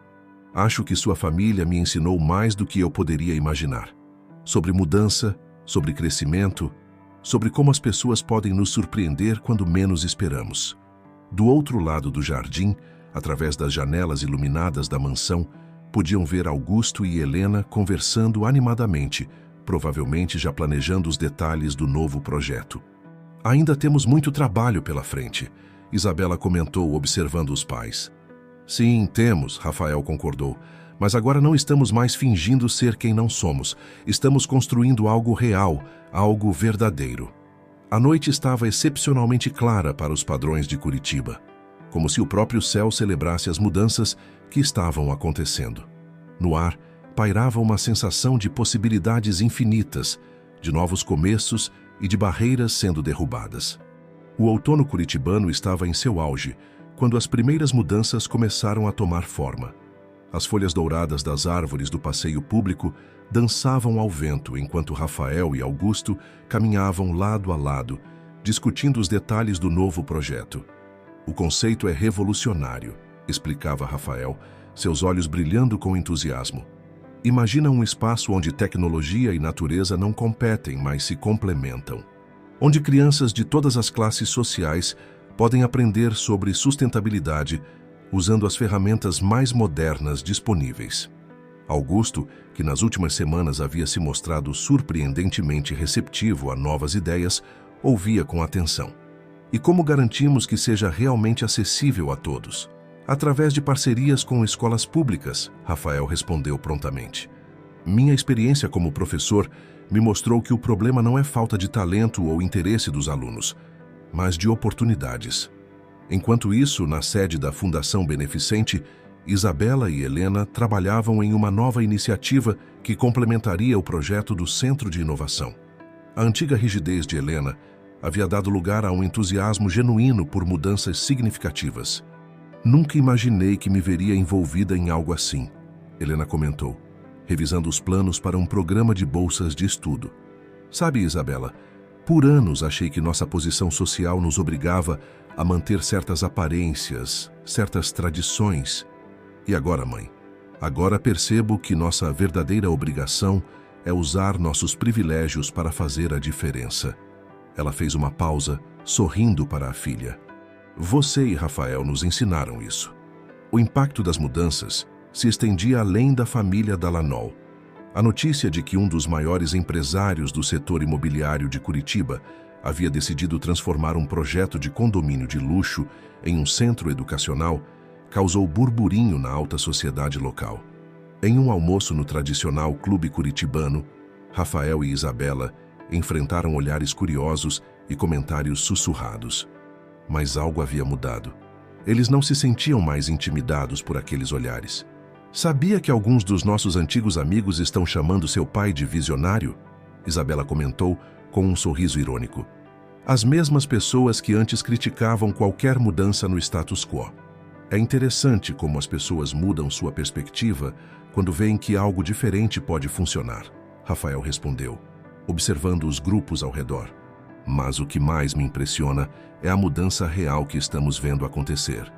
"acho que sua família me ensinou mais do que eu poderia imaginar." sobre mudança, sobre crescimento, sobre como as pessoas podem nos surpreender quando menos esperamos. Do outro lado do jardim, através das janelas iluminadas da mansão, podiam ver Augusto e Helena conversando animadamente, provavelmente já planejando os detalhes do novo projeto. Ainda temos muito trabalho pela frente, Isabela comentou, observando os pais. Sim, temos, Rafael concordou, mas agora não estamos mais fingindo ser quem não somos. Estamos construindo algo real, algo verdadeiro. A noite estava excepcionalmente clara para os padrões de Curitiba, como se o próprio céu celebrasse as mudanças que estavam acontecendo. No ar, pairava uma sensação de possibilidades infinitas, de novos começos e de barreiras sendo derrubadas. O outono curitibano estava em seu auge, quando as primeiras mudanças começaram a tomar forma. As folhas douradas das árvores do passeio público dançavam ao vento enquanto Rafael e Augusto caminhavam lado a lado, discutindo os detalhes do novo projeto. O conceito é revolucionário, explicava Rafael, seus olhos brilhando com entusiasmo. Imagina um espaço onde tecnologia e natureza não competem, mas se complementam. Onde crianças de todas as classes sociais podem aprender sobre sustentabilidade usando as ferramentas mais modernas disponíveis. Augusto, que nas últimas semanas havia se mostrado surpreendentemente receptivo a novas ideias, ouvia com atenção. E como garantimos que seja realmente acessível a todos? Através de parcerias com escolas públicas, Rafael respondeu prontamente. Minha experiência como professor me mostrou que o problema não é falta de talento ou interesse dos alunos, mas de oportunidades. Enquanto isso, na sede da Fundação Beneficente, Isabela e Helena trabalhavam em uma nova iniciativa que complementaria o projeto do Centro de Inovação. A antiga rigidez de Helena havia dado lugar a um entusiasmo genuíno por mudanças significativas. Nunca imaginei que me veria envolvida em algo assim, Helena comentou, revisando os planos para um programa de bolsas de estudo. Sabe, Isabela, por anos achei que nossa posição social nos obrigava a manter certas aparências, certas tradições. E agora, mãe? Agora percebo que nossa verdadeira obrigação é usar nossos privilégios para fazer a diferença. Ela fez uma pausa, sorrindo para a filha. Você e Rafael nos ensinaram isso. O impacto das mudanças se estendia além da família Dallagnol. A notícia de que um dos maiores empresários do setor imobiliário de Curitiba havia decidido transformar um projeto de condomínio de luxo em um centro educacional causou burburinho na alta sociedade local. Em um almoço no tradicional clube curitibano, Rafael e Isabela enfrentaram olhares curiosos e comentários sussurrados. Mas algo havia mudado. Eles não se sentiam mais intimidados por aqueles olhares. Sabia que alguns dos nossos antigos amigos estão chamando seu pai de visionário? Isabela comentou com um sorriso irônico. As mesmas pessoas que antes criticavam qualquer mudança no status quo. É interessante como as pessoas mudam sua perspectiva quando veem que algo diferente pode funcionar, Rafael respondeu, observando os grupos ao redor. Mas o que mais me impressiona é a mudança real que estamos vendo acontecer.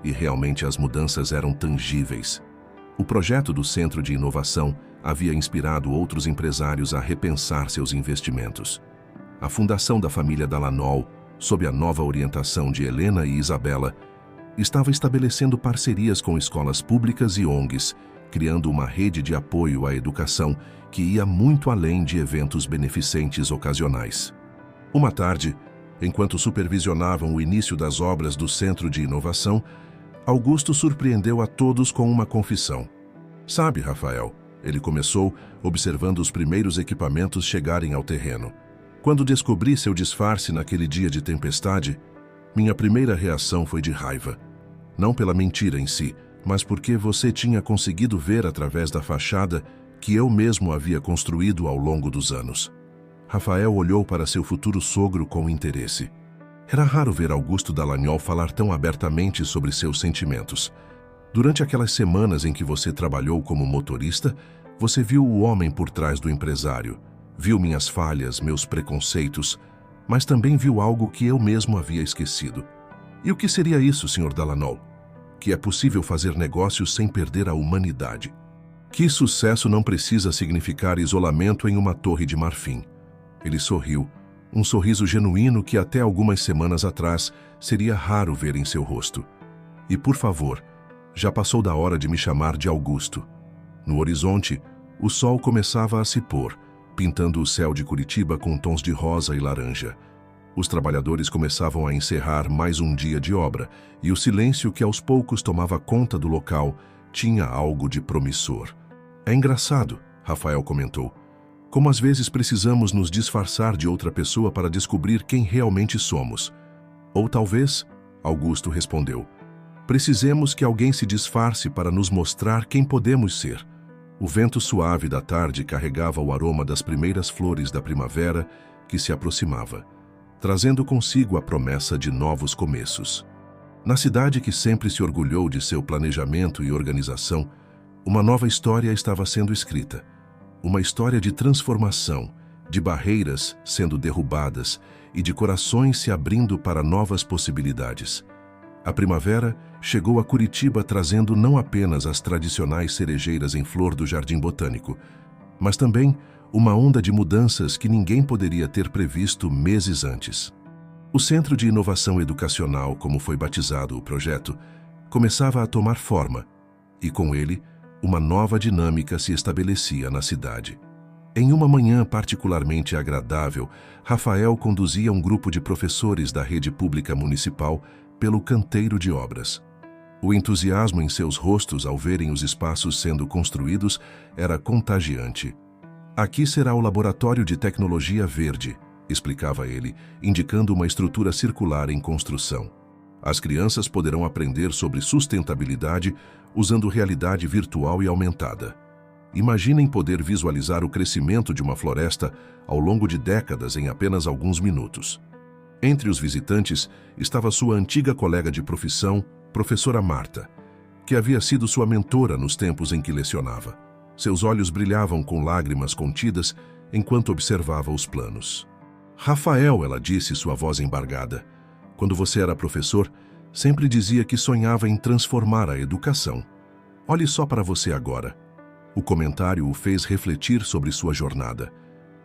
E realmente as mudanças eram tangíveis. O projeto do Centro de Inovação havia inspirado outros empresários a repensar seus investimentos. A fundação da família Dallagnol, sob a nova orientação de Helena e Isabela, estava estabelecendo parcerias com escolas públicas e ONGs, criando uma rede de apoio à educação que ia muito além de eventos beneficentes ocasionais. Uma tarde, enquanto supervisionavam o início das obras do Centro de Inovação, Augusto surpreendeu a todos com uma confissão. Sabe, Rafael, ele começou observando os primeiros equipamentos chegarem ao terreno. Quando descobri seu disfarce naquele dia de tempestade, minha primeira reação foi de raiva. Não pela mentira em si, mas porque você tinha conseguido ver através da fachada que eu mesmo havia construído ao longo dos anos. Rafael olhou para seu futuro sogro com interesse. Era raro ver Augusto Dallagnol falar tão abertamente sobre seus sentimentos. Durante aquelas semanas em que você trabalhou como motorista, você viu o homem por trás do empresário, viu minhas falhas, meus preconceitos, mas também viu algo que eu mesmo havia esquecido. E o que seria isso, Sr. Dallagnol? Que é possível fazer negócios sem perder a humanidade. Que sucesso não precisa significar isolamento em uma torre de marfim. Ele sorriu, um sorriso genuíno que até algumas semanas atrás seria raro ver em seu rosto. E por favor, já passou da hora de me chamar de Augusto. No horizonte, o sol começava a se pôr, pintando o céu de Curitiba com tons de rosa e laranja. Os trabalhadores começavam a encerrar mais um dia de obra, e o silêncio que aos poucos tomava conta do local tinha algo de promissor. É engraçado, Rafael comentou, como às vezes precisamos nos disfarçar de outra pessoa para descobrir quem realmente somos. Ou talvez, Augusto respondeu, precisemos que alguém se disfarce para nos mostrar quem podemos ser. O vento suave da tarde carregava o aroma das primeiras flores da primavera que se aproximava, trazendo consigo a promessa de novos começos. Na cidade que sempre se orgulhou de seu planejamento e organização, uma nova história estava sendo escrita. Uma história de transformação, de barreiras sendo derrubadas e de corações se abrindo para novas possibilidades. A primavera chegou a Curitiba trazendo não apenas as tradicionais cerejeiras em flor do Jardim Botânico, mas também uma onda de mudanças que ninguém poderia ter previsto meses antes. O Centro de Inovação Educacional, como foi batizado o projeto, começava a tomar forma, e com ele, uma nova dinâmica se estabelecia na cidade. Em uma manhã particularmente agradável, Rafael conduzia um grupo de professores da rede pública municipal pelo canteiro de obras. O entusiasmo em seus rostos ao verem os espaços sendo construídos era contagiante. Aqui será o Laboratório de Tecnologia Verde, explicava ele, indicando uma estrutura circular em construção. As crianças poderão aprender sobre sustentabilidade usando realidade virtual e aumentada. Imaginem poder visualizar o crescimento de uma floresta ao longo de décadas em apenas alguns minutos. Entre os visitantes estava sua antiga colega de profissão, professora Marta, que havia sido sua mentora nos tempos em que lecionava. Seus olhos brilhavam com lágrimas contidas enquanto observava os planos. Rafael, ela disse, sua voz embargada, quando você era professor, sempre dizia que sonhava em transformar a educação. Olhe só para você agora. O comentário o fez refletir sobre sua jornada.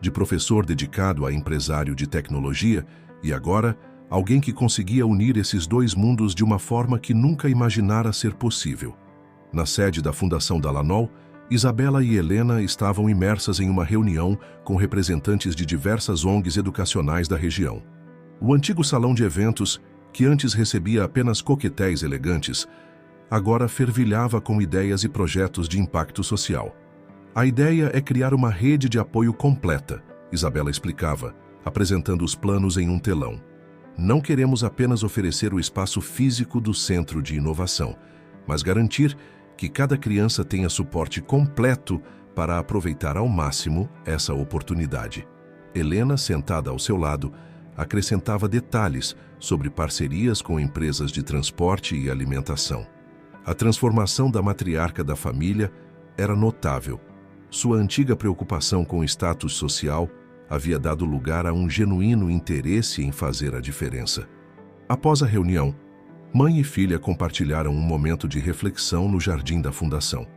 De professor dedicado a empresário de tecnologia e agora alguém que conseguia unir esses dois mundos de uma forma que nunca imaginara ser possível. Na sede da Fundação Dallagnol, Isabela e Helena estavam imersas em uma reunião com representantes de diversas ONGs educacionais da região. O antigo salão de eventos, que antes recebia apenas coquetéis elegantes, agora fervilhava com ideias e projetos de impacto social. A ideia é criar uma rede de apoio completa, Isabela explicava, apresentando os planos em um telão. Não queremos apenas oferecer o espaço físico do Centro de Inovação, mas garantir que cada criança tenha suporte completo para aproveitar ao máximo essa oportunidade. Helena, sentada ao seu lado, acrescentava detalhes sobre parcerias com empresas de transporte e alimentação. A transformação da matriarca da família era notável. Sua antiga preocupação com o status social havia dado lugar a um genuíno interesse em fazer a diferença. Após a reunião, mãe e filha compartilharam um momento de reflexão no jardim da fundação.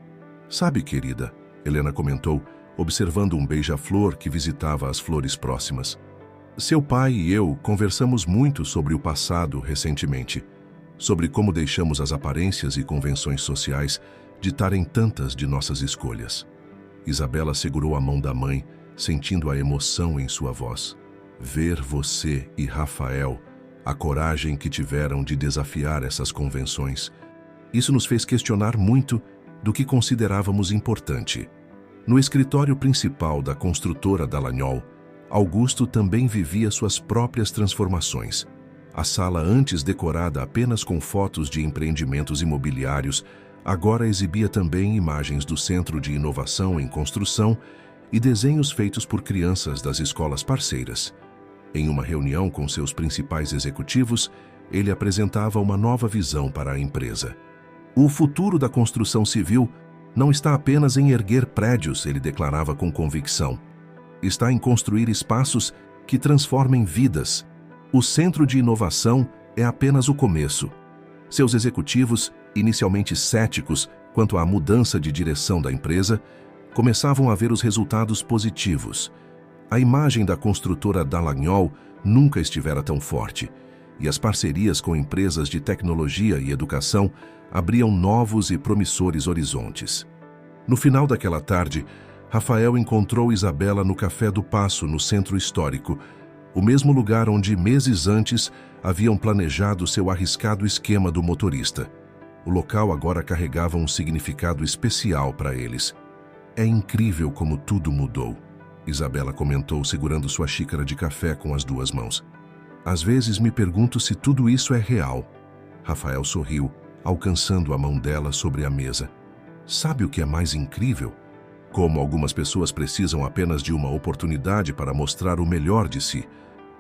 Sabe, querida, Helena comentou, observando um beija-flor que visitava as flores próximas. Seu pai e eu conversamos muito sobre o passado recentemente, sobre como deixamos as aparências e convenções sociais ditarem tantas de nossas escolhas. Isabela segurou a mão da mãe, sentindo a emoção em sua voz. Ver você e Rafael, a coragem que tiveram de desafiar essas convenções, isso nos fez questionar muito do que considerávamos importante. No escritório principal da construtora Dallagnol, Augusto também vivia suas próprias transformações. A sala, antes decorada apenas com fotos de empreendimentos imobiliários, agora exibia também imagens do Centro de Inovação em Construção e desenhos feitos por crianças das escolas parceiras. Em uma reunião com seus principais executivos, ele apresentava uma nova visão para a empresa. O futuro da construção civil não está apenas em erguer prédios, ele declarava com convicção. Está em construir espaços que transformem vidas. O Centro de Inovação é apenas o começo. Seus executivos, inicialmente céticos, Quanto à mudança de direção da empresa, começavam a ver os resultados positivos. A imagem da construtora Dallagnol nunca estivera tão forte, e as parcerias com empresas de tecnologia e educação abriam novos e promissores horizontes. No final daquela tarde, Rafael encontrou Isabela no Café do Paço, no centro histórico, o mesmo lugar onde, meses antes, haviam planejado seu arriscado esquema do motorista. O local agora carregava um significado especial para eles. É incrível como tudo mudou, Isabela comentou, segurando sua xícara de café com as duas mãos. Às vezes me pergunto se tudo isso é real. Rafael sorriu, alcançando a mão dela sobre a mesa. Sabe o que é mais incrível? Como algumas pessoas precisam apenas de uma oportunidade para mostrar o melhor de si.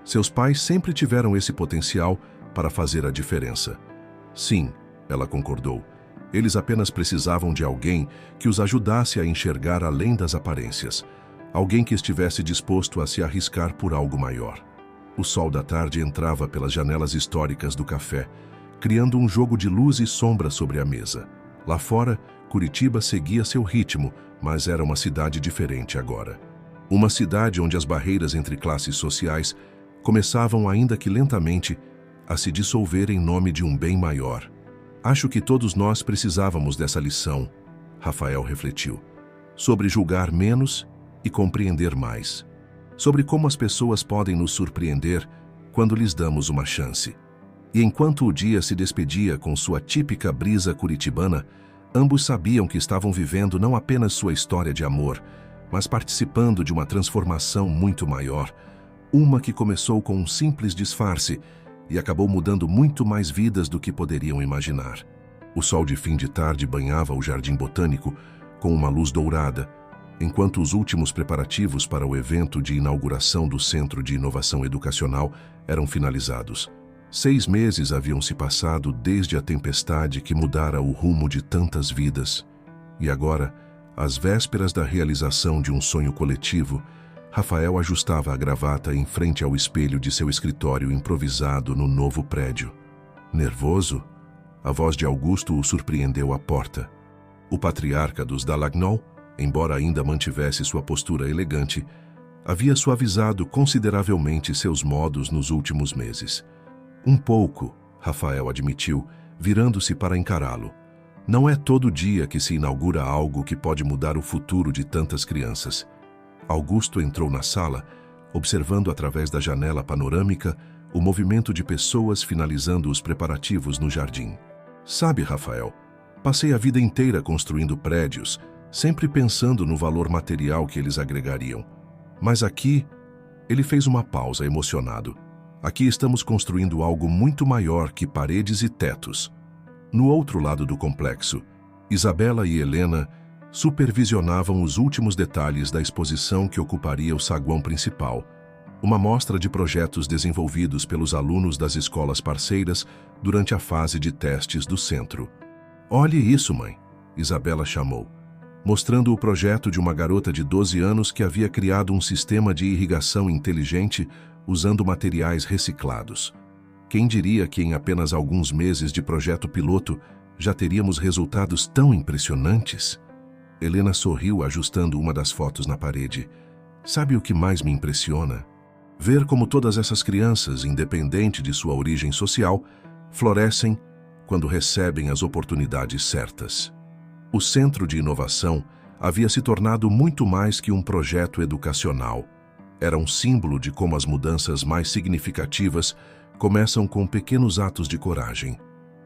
Seus pais sempre tiveram esse potencial para fazer a diferença. Sim, ela concordou. Eles apenas precisavam de alguém que os ajudasse a enxergar além das aparências. Alguém que estivesse disposto a se arriscar por algo maior. O sol da tarde entrava pelas janelas históricas do café, criando um jogo de luz e sombra sobre a mesa. Lá fora, Curitiba seguia seu ritmo, mas era uma cidade diferente agora. Uma cidade onde as barreiras entre classes sociais começavam, ainda que lentamente, a se dissolver em nome de um bem maior. Acho que todos nós precisávamos dessa lição, Rafael refletiu, sobre julgar menos e compreender mais. Sobre como as pessoas podem nos surpreender quando lhes damos uma chance. E enquanto o dia se despedia com sua típica brisa curitibana, ambos sabiam que estavam vivendo não apenas sua história de amor, mas participando de uma transformação muito maior, uma que começou com um simples disfarce e acabou mudando muito mais vidas do que poderiam imaginar. O sol de fim de tarde banhava o jardim botânico com uma luz dourada, enquanto os últimos preparativos para o evento de inauguração do Centro de Inovação Educacional eram finalizados. 6 meses haviam se passado desde a tempestade que mudara o rumo de tantas vidas. E agora, às vésperas da realização de um sonho coletivo, Rafael ajustava a gravata em frente ao espelho de seu escritório improvisado no novo prédio. Nervoso, a voz de Augusto o surpreendeu à porta. O patriarca dos Dallagnol, embora ainda mantivesse sua postura elegante, havia suavizado consideravelmente seus modos nos últimos meses. Um pouco, Rafael admitiu, virando-se para encará-lo. Não é todo dia que se inaugura algo que pode mudar o futuro de tantas crianças. Augusto entrou na sala, observando através da janela panorâmica o movimento de pessoas finalizando os preparativos no jardim. Sabe, Rafael, passei a vida inteira construindo prédios, sempre pensando no valor material que eles agregariam. Mas aqui, ele fez uma pausa emocionado. Aqui estamos construindo algo muito maior que paredes e tetos. No outro lado do complexo, Isabela e Helena supervisionavam os últimos detalhes da exposição que ocuparia o saguão principal, uma mostra de projetos desenvolvidos pelos alunos das escolas parceiras durante a fase de testes do centro. Olhe isso, mãe, Isabela chamou, mostrando o projeto de uma garota de 12 anos que havia criado um sistema de irrigação inteligente usando materiais reciclados. Quem diria que em apenas alguns meses de projeto piloto já teríamos resultados tão impressionantes? Helena sorriu, ajustando uma das fotos na parede. Sabe o que mais me impressiona? Ver como todas essas crianças, independente de sua origem social, florescem quando recebem as oportunidades certas. O Centro de Inovação havia se tornado muito mais que um projeto educacional. Era um símbolo de como as mudanças mais significativas começam com pequenos atos de coragem.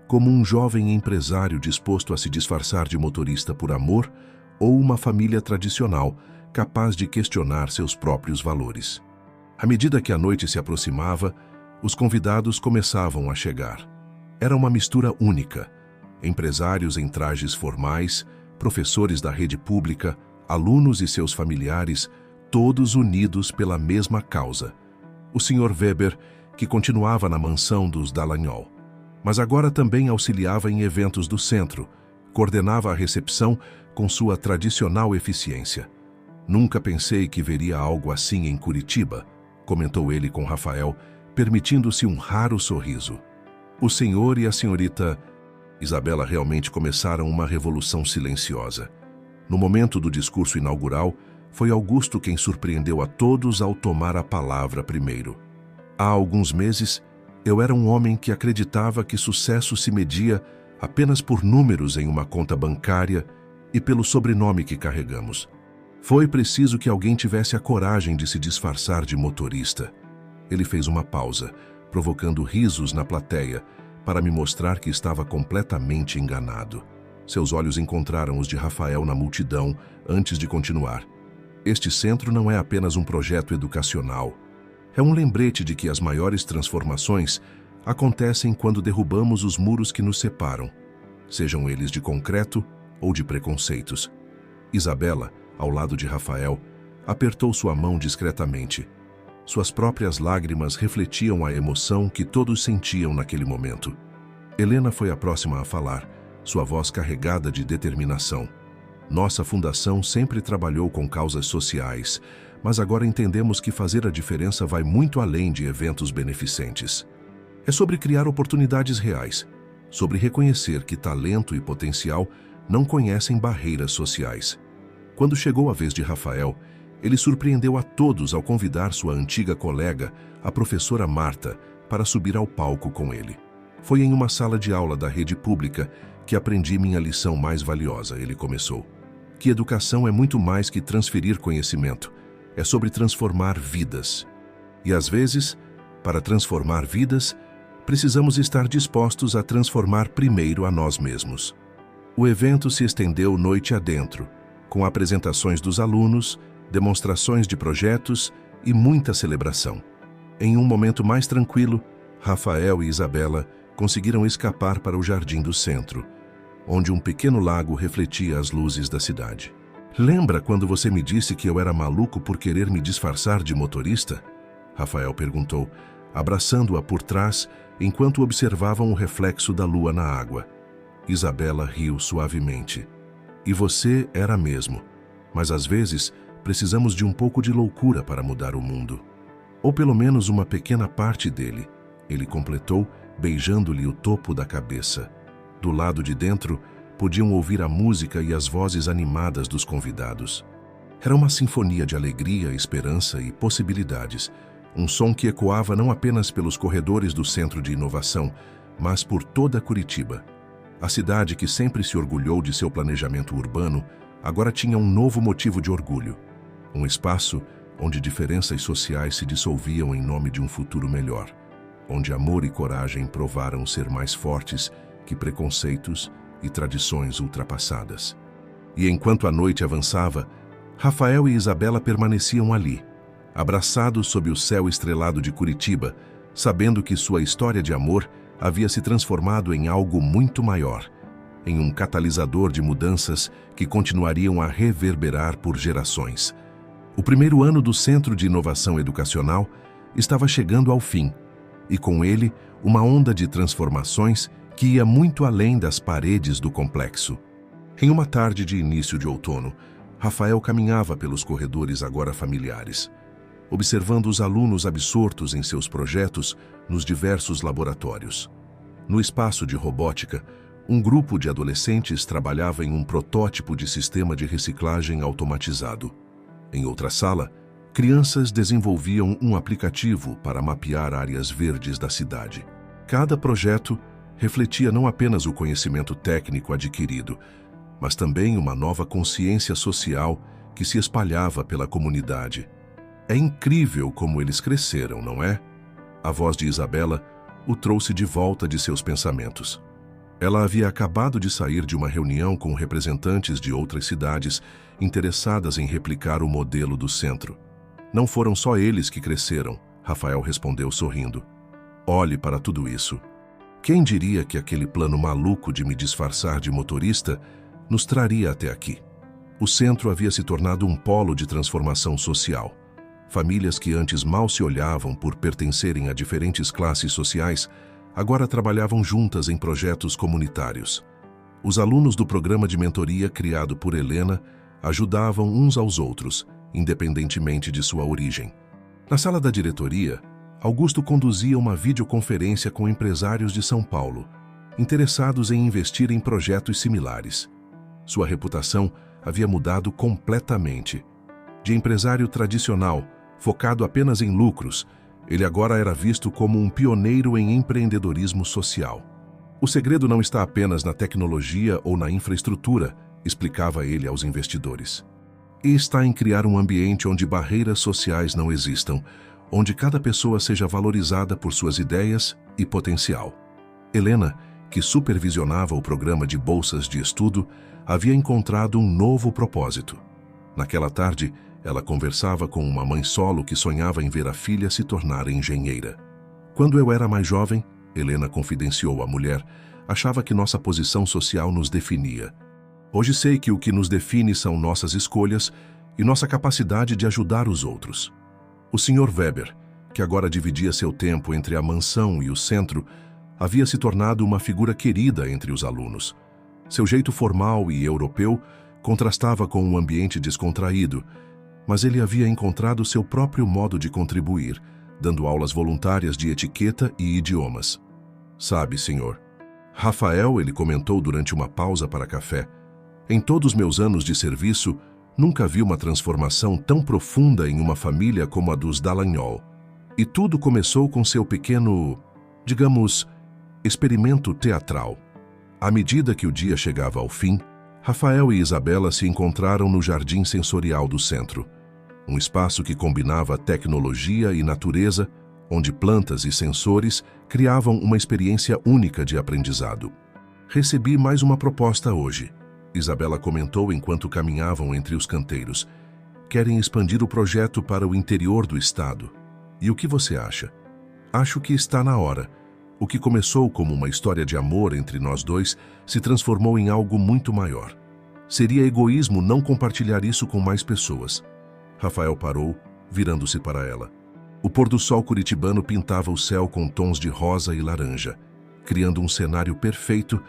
Como um jovem empresário disposto a se disfarçar de motorista por amor, ou uma família tradicional capaz de questionar seus próprios valores. À medida que a noite se aproximava, os convidados começavam a chegar. Era uma mistura única. Empresários em trajes formais, professores da rede pública, alunos e seus familiares, todos unidos pela mesma causa. O Sr. Weber, que continuava na mansão dos Dallagnol, mas agora também auxiliava em eventos do centro, coordenava a recepção com sua tradicional eficiência. Nunca pensei que veria algo assim em Curitiba, comentou ele com Rafael, permitindo-se um raro sorriso. O senhor e a senhorita... Isabela realmente começaram uma revolução silenciosa. No momento do discurso inaugural, foi Augusto quem surpreendeu a todos ao tomar a palavra primeiro. Há alguns meses, eu era um homem que acreditava que sucesso se media apenas por números em uma conta bancária e pelo sobrenome que carregamos. Foi preciso que alguém tivesse a coragem de se disfarçar de motorista. Ele fez uma pausa, provocando risos na plateia, para me mostrar que estava completamente enganado. Seus olhos encontraram os de Rafael na multidão antes de continuar. Este centro não é apenas um projeto educacional. É um lembrete de que as maiores transformações acontecem quando derrubamos os muros que nos separam, sejam eles de concreto ou de preconceitos. Isabela, ao lado de Rafael, apertou sua mão discretamente. Suas próprias lágrimas refletiam a emoção que todos sentiam naquele momento. Helena foi a próxima a falar, sua voz carregada de determinação. Nossa fundação sempre trabalhou com causas sociais, mas agora entendemos que fazer a diferença vai muito além de eventos beneficentes. É sobre criar oportunidades reais, sobre reconhecer que talento e potencial não conhecem barreiras sociais. Quando chegou a vez de Rafael, ele surpreendeu a todos ao convidar sua antiga colega, a professora Marta, para subir ao palco com ele. Foi em uma sala de aula da rede pública que aprendi minha lição mais valiosa, ele começou. Que educação é muito mais que transferir conhecimento, é sobre transformar vidas. E às vezes, para transformar vidas, precisamos estar dispostos a transformar primeiro a nós mesmos. O evento se estendeu noite adentro, com apresentações dos alunos, demonstrações de projetos e muita celebração. Em um momento mais tranquilo, Rafael e Isabela conseguiram escapar para o jardim do centro, onde um pequeno lago refletia as luzes da cidade. Lembra quando você me disse que eu era maluco por querer me disfarçar de motorista? Rafael perguntou, abraçando-a por trás enquanto observavam o reflexo da lua na água. Isabela riu suavemente. E você era mesmo, mas às vezes precisamos de um pouco de loucura para mudar o mundo. Ou pelo menos uma pequena parte dele, ele completou, beijando-lhe o topo da cabeça. Do lado de dentro, podiam ouvir a música e as vozes animadas dos convidados. Era uma sinfonia de alegria, esperança e possibilidades, um som que ecoava não apenas pelos corredores do Centro de Inovação, mas por toda Curitiba. A cidade que sempre se orgulhou de seu planejamento urbano, agora tinha um novo motivo de orgulho. Um espaço onde diferenças sociais se dissolviam em nome de um futuro melhor, onde amor e coragem provaram ser mais fortes que preconceitos e tradições ultrapassadas. E enquanto a noite avançava, Rafael e Isabela permaneciam ali, abraçados sob o céu estrelado de Curitiba, sabendo que sua história de amor havia se transformado em algo muito maior, em um catalisador de mudanças que continuariam a reverberar por gerações. O primeiro ano do Centro de Inovação Educacional estava chegando ao fim, e com ele uma onda de transformações que ia muito além das paredes do complexo. Em uma tarde de início de outono, Rafael caminhava pelos corredores agora familiares, observando os alunos absortos em seus projetos nos diversos laboratórios. No espaço de robótica, um grupo de adolescentes trabalhava em um protótipo de sistema de reciclagem automatizado. Em outra sala, crianças desenvolviam um aplicativo para mapear áreas verdes da cidade. Cada projeto refletia não apenas o conhecimento técnico adquirido, mas também uma nova consciência social que se espalhava pela comunidade. É incrível como eles cresceram, não é? A voz de Isabela o trouxe de volta de seus pensamentos. Ela havia acabado de sair de uma reunião com representantes de outras cidades interessadas em replicar o modelo do centro. Não foram só eles que cresceram, Rafael respondeu sorrindo. Olhe para tudo isso. Quem diria que aquele plano maluco de me disfarçar de motorista nos traria até aqui? O centro havia se tornado um polo de transformação social. Famílias que antes mal se olhavam por pertencerem a diferentes classes sociais, agora trabalhavam juntas em projetos comunitários. Os alunos do programa de mentoria criado por Helena ajudavam uns aos outros, independentemente de sua origem. Na sala da diretoria, Augusto conduzia uma videoconferência com empresários de São Paulo, interessados em investir em projetos similares. Sua reputação havia mudado completamente. De empresário tradicional, focado apenas em lucros, ele agora era visto como um pioneiro em empreendedorismo social. O segredo não está apenas na tecnologia ou na infraestrutura, explicava ele aos investidores. E está em criar um ambiente onde barreiras sociais não existam, onde cada pessoa seja valorizada por suas ideias e potencial. Helena, que supervisionava o programa de bolsas de estudo, havia encontrado um novo propósito. Naquela tarde, ela conversava com uma mãe solo que sonhava em ver a filha se tornar engenheira. Quando eu era mais jovem, Helena confidenciou à mulher, achava que nossa posição social nos definia. Hoje sei que o que nos define são nossas escolhas e nossa capacidade de ajudar os outros. O Sr. Weber, que agora dividia seu tempo entre a mansão e o centro, havia se tornado uma figura querida entre os alunos. Seu jeito formal e europeu contrastava com um ambiente descontraído, mas ele havia encontrado seu próprio modo de contribuir, dando aulas voluntárias de etiqueta e idiomas. Sabe, senhor, Rafael, ele comentou durante uma pausa para café, em todos meus anos de serviço, nunca vi uma transformação tão profunda em uma família como a dos Dallagnol. E tudo começou com seu pequeno, digamos, experimento teatral. À medida que o dia chegava ao fim, Rafael e Isabela se encontraram no jardim sensorial do centro, um espaço que combinava tecnologia e natureza, onde plantas e sensores criavam uma experiência única de aprendizado. Recebi mais uma proposta hoje, Isabela comentou enquanto caminhavam entre os canteiros. Querem expandir o projeto para o interior do estado. E o que você acha? Acho que está na hora. O que começou como uma história de amor entre nós dois se transformou em algo muito maior. Seria egoísmo não compartilhar isso com mais pessoas. Rafael parou, virando-se para ela. O pôr do sol curitibano pintava o céu com tons de rosa e laranja, criando um cenário perfeito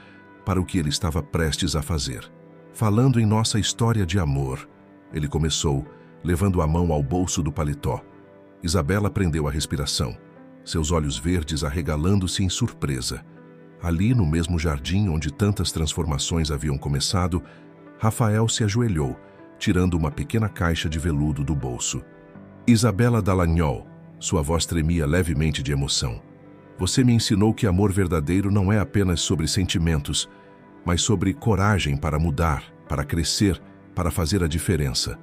para o que ele estava prestes a fazer. Falando em nossa história de amor, ele começou, levando a mão ao bolso do paletó. Isabela prendeu a respiração, seus olhos verdes arregalando-se em surpresa. Ali, no mesmo jardim onde tantas transformações haviam começado, Rafael se ajoelhou, tirando uma pequena caixa de veludo do bolso. Isabela Dallagnol, sua voz tremia levemente de emoção. Você me ensinou que amor verdadeiro não é apenas sobre sentimentos, mas sobre coragem para mudar, para crescer, para fazer a diferença.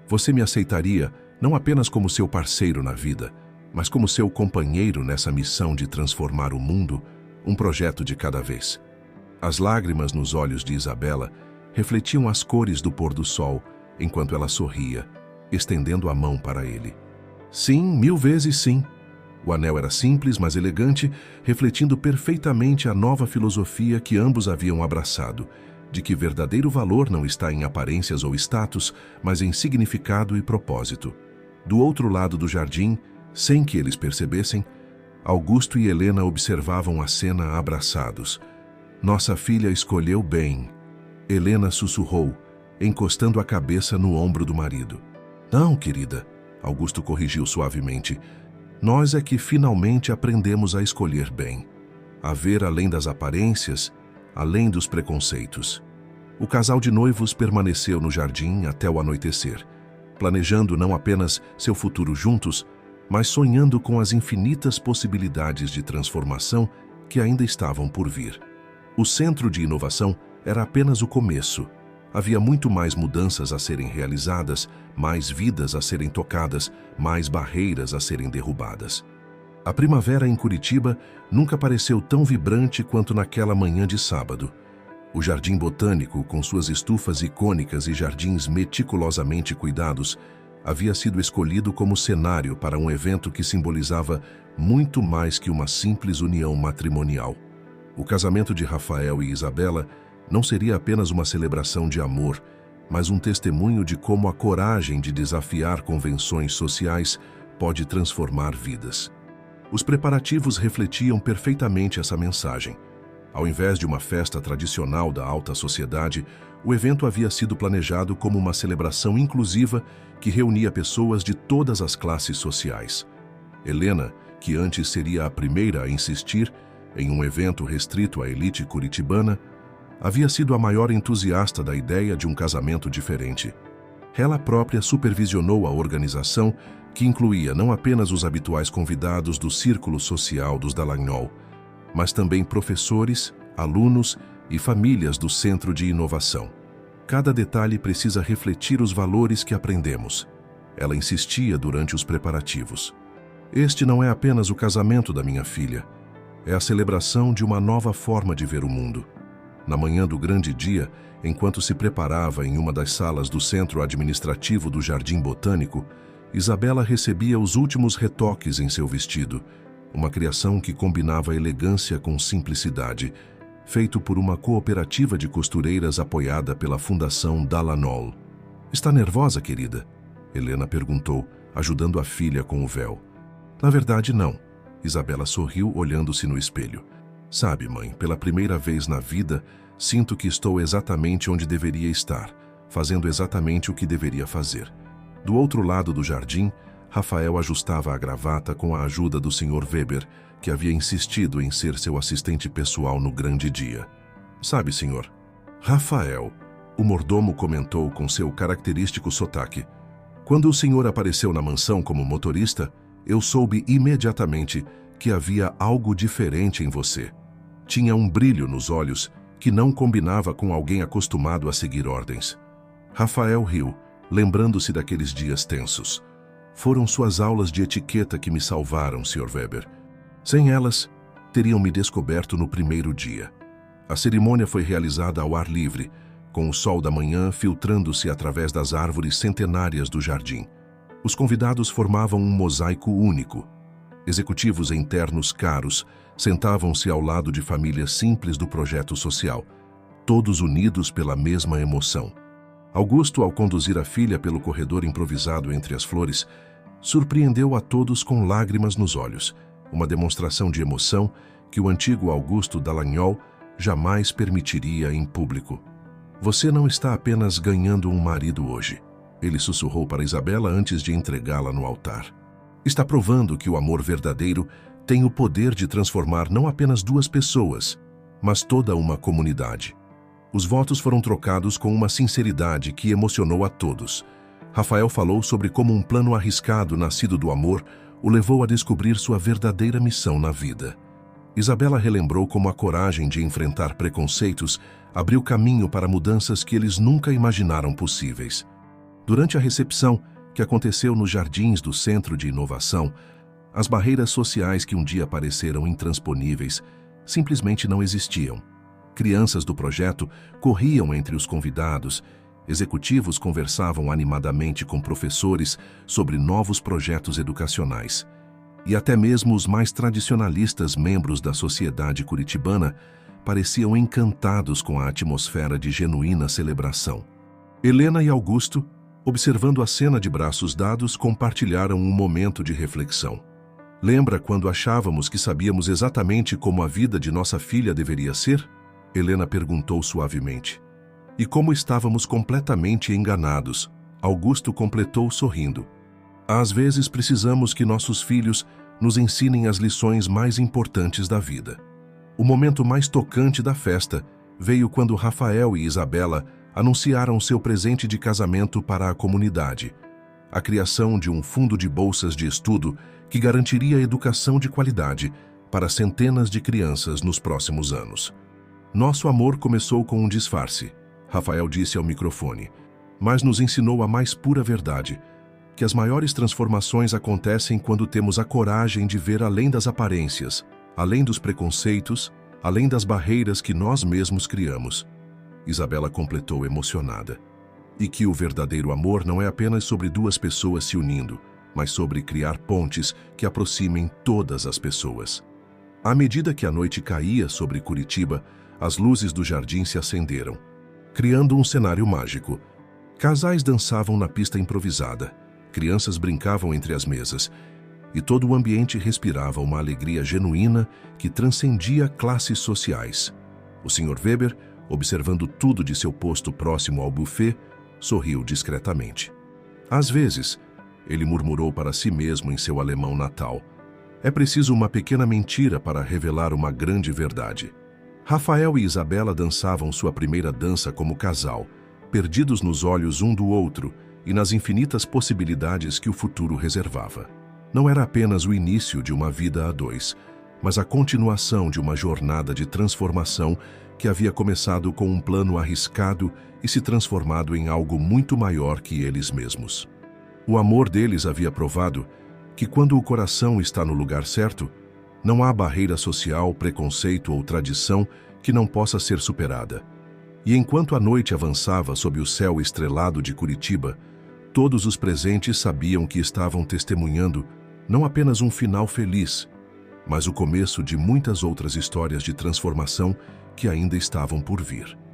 Você me aceitaria não apenas como seu parceiro na vida, mas como seu companheiro nessa missão de transformar o mundo, um projeto de cada vez. As lágrimas nos olhos de Isabela refletiam as cores do pôr do sol, enquanto ela sorria, estendendo a mão para ele. Sim, 1000 vezes sim. O anel era simples, mas elegante, refletindo perfeitamente a nova filosofia que ambos haviam abraçado, de que verdadeiro valor não está em aparências ou status, mas em significado e propósito. Do outro lado do jardim, sem que eles percebessem, Augusto e Helena observavam a cena abraçados. Nossa filha escolheu bem, Helena sussurrou, encostando a cabeça no ombro do marido. Não, querida, Augusto corrigiu suavemente. Nós é que finalmente aprendemos a escolher bem, a ver além das aparências, além dos preconceitos. O casal de noivos permaneceu no jardim até o anoitecer, planejando não apenas seu futuro juntos, mas sonhando com as infinitas possibilidades de transformação que ainda estavam por vir. O centro de inovação era apenas o começo. Havia muito mais mudanças a serem realizadas, mais vidas a serem tocadas, mais barreiras a serem derrubadas. A primavera em Curitiba nunca pareceu tão vibrante quanto naquela manhã de sábado. O Jardim Botânico, com suas estufas icônicas e jardins meticulosamente cuidados, havia sido escolhido como cenário para um evento que simbolizava muito mais que uma simples união matrimonial. O casamento de Rafael e Isabela não seria apenas uma celebração de amor, mas um testemunho de como a coragem de desafiar convenções sociais pode transformar vidas. Os preparativos refletiam perfeitamente essa mensagem. Ao invés de uma festa tradicional da alta sociedade, o evento havia sido planejado como uma celebração inclusiva que reunia pessoas de todas as classes sociais. Helena, que antes seria a primeira a insistir, em um evento restrito à elite curitibana, havia sido a maior entusiasta da ideia de um casamento diferente. Ela própria supervisionou a organização, que incluía não apenas os habituais convidados do círculo social dos Dallagnol, mas também professores, alunos e famílias do Centro de Inovação. Cada detalhe precisa refletir os valores que aprendemos. Ela insistia durante os preparativos. Este não é apenas o casamento da minha filha, é a celebração de uma nova forma de ver o mundo. Na manhã do grande dia, enquanto se preparava em uma das salas do centro administrativo do Jardim Botânico, Isabela recebia os últimos retoques em seu vestido, uma criação que combinava elegância com simplicidade, feito por uma cooperativa de costureiras apoiada pela Fundação Dallagnol. "Está nervosa, querida?" Helena perguntou, ajudando a filha com o véu. "Na verdade, não." Isabela sorriu, olhando-se no espelho. "Sabe, mãe, pela primeira vez na vida, sinto que estou exatamente onde deveria estar, fazendo exatamente o que deveria fazer." Do outro lado do jardim, Rafael ajustava a gravata com a ajuda do Sr. Weber, que havia insistido em ser seu assistente pessoal no grande dia. "Sabe, senhor?" "Rafael", o mordomo comentou com seu característico sotaque. "Quando o senhor apareceu na mansão como motorista, eu soube imediatamente que havia algo diferente em você. Tinha um brilho nos olhos que não combinava com alguém acostumado a seguir ordens." Rafael riu, lembrando-se daqueles dias tensos. "Foram suas aulas de etiqueta que me salvaram, Sr. Weber. Sem elas, teriam me descoberto no primeiro dia." A cerimônia foi realizada ao ar livre, com o sol da manhã filtrando-se através das árvores centenárias do jardim. Os convidados formavam um mosaico único. Executivos em ternos caros sentavam-se ao lado de famílias simples do projeto social, todos unidos pela mesma emoção. Augusto, ao conduzir a filha pelo corredor improvisado entre as flores, surpreendeu a todos com lágrimas nos olhos, uma demonstração de emoção que o antigo Augusto Dallagnol jamais permitiria em público. "Você não está apenas ganhando um marido hoje", ele sussurrou para Isabela antes de entregá-la no altar. "Está provando que o amor verdadeiro tem o poder de transformar não apenas duas pessoas, mas toda uma comunidade." Os votos foram trocados com uma sinceridade que emocionou a todos. Rafael falou sobre como um plano arriscado nascido do amor o levou a descobrir sua verdadeira missão na vida. Isabela relembrou como a coragem de enfrentar preconceitos abriu caminho para mudanças que eles nunca imaginaram possíveis. Durante a recepção, que aconteceu nos jardins do Centro de Inovação, as barreiras sociais que um dia pareceram intransponíveis simplesmente não existiam. Crianças do projeto corriam entre os convidados, executivos conversavam animadamente com professores sobre novos projetos educacionais. E até mesmo os mais tradicionalistas membros da sociedade curitibana pareciam encantados com a atmosfera de genuína celebração. Helena e Augusto, observando a cena de braços dados, compartilharam um momento de reflexão. "Lembra quando achávamos que sabíamos exatamente como a vida de nossa filha deveria ser?" Helena perguntou suavemente. "E como estávamos completamente enganados", Augusto completou sorrindo. "Às vezes precisamos que nossos filhos nos ensinem as lições mais importantes da vida." O momento mais tocante da festa veio quando Rafael e Isabela anunciaram seu presente de casamento para a comunidade: a criação de um fundo de bolsas de estudo que garantiria educação de qualidade para centenas de crianças nos próximos anos. "Nosso amor começou com um disfarce", Rafael disse ao microfone, "mas nos ensinou a mais pura verdade, que as maiores transformações acontecem quando temos a coragem de ver além das aparências, além dos preconceitos, além das barreiras que nós mesmos criamos." Isabela completou emocionada. "E que o verdadeiro amor não é apenas sobre duas pessoas se unindo, mas sobre criar pontes que aproximem todas as pessoas." À medida que a noite caía sobre Curitiba, as luzes do jardim se acenderam, criando um cenário mágico. Casais dançavam na pista improvisada, crianças brincavam entre as mesas, e todo o ambiente respirava uma alegria genuína que transcendia classes sociais. O Sr. Weber, observando tudo de seu posto próximo ao buffet, sorriu discretamente. Às vezes, ele murmurou para si mesmo em seu alemão natal: É preciso uma pequena mentira para revelar uma grande verdade. Rafael e Isabela dançavam sua primeira dança como casal, perdidos nos olhos um do outro e nas infinitas possibilidades que o futuro reservava. Não era apenas o início de uma vida a dois, mas a continuação de uma jornada de transformação que havia começado com um plano arriscado e se transformado em algo muito maior que eles mesmos. O amor deles havia provado que quando o coração está no lugar certo, não há barreira social, preconceito ou tradição que não possa ser superada. E enquanto a noite avançava sob o céu estrelado de Curitiba, todos os presentes sabiam que estavam testemunhando não apenas um final feliz, mas o começo de muitas outras histórias de transformação que ainda estavam por vir.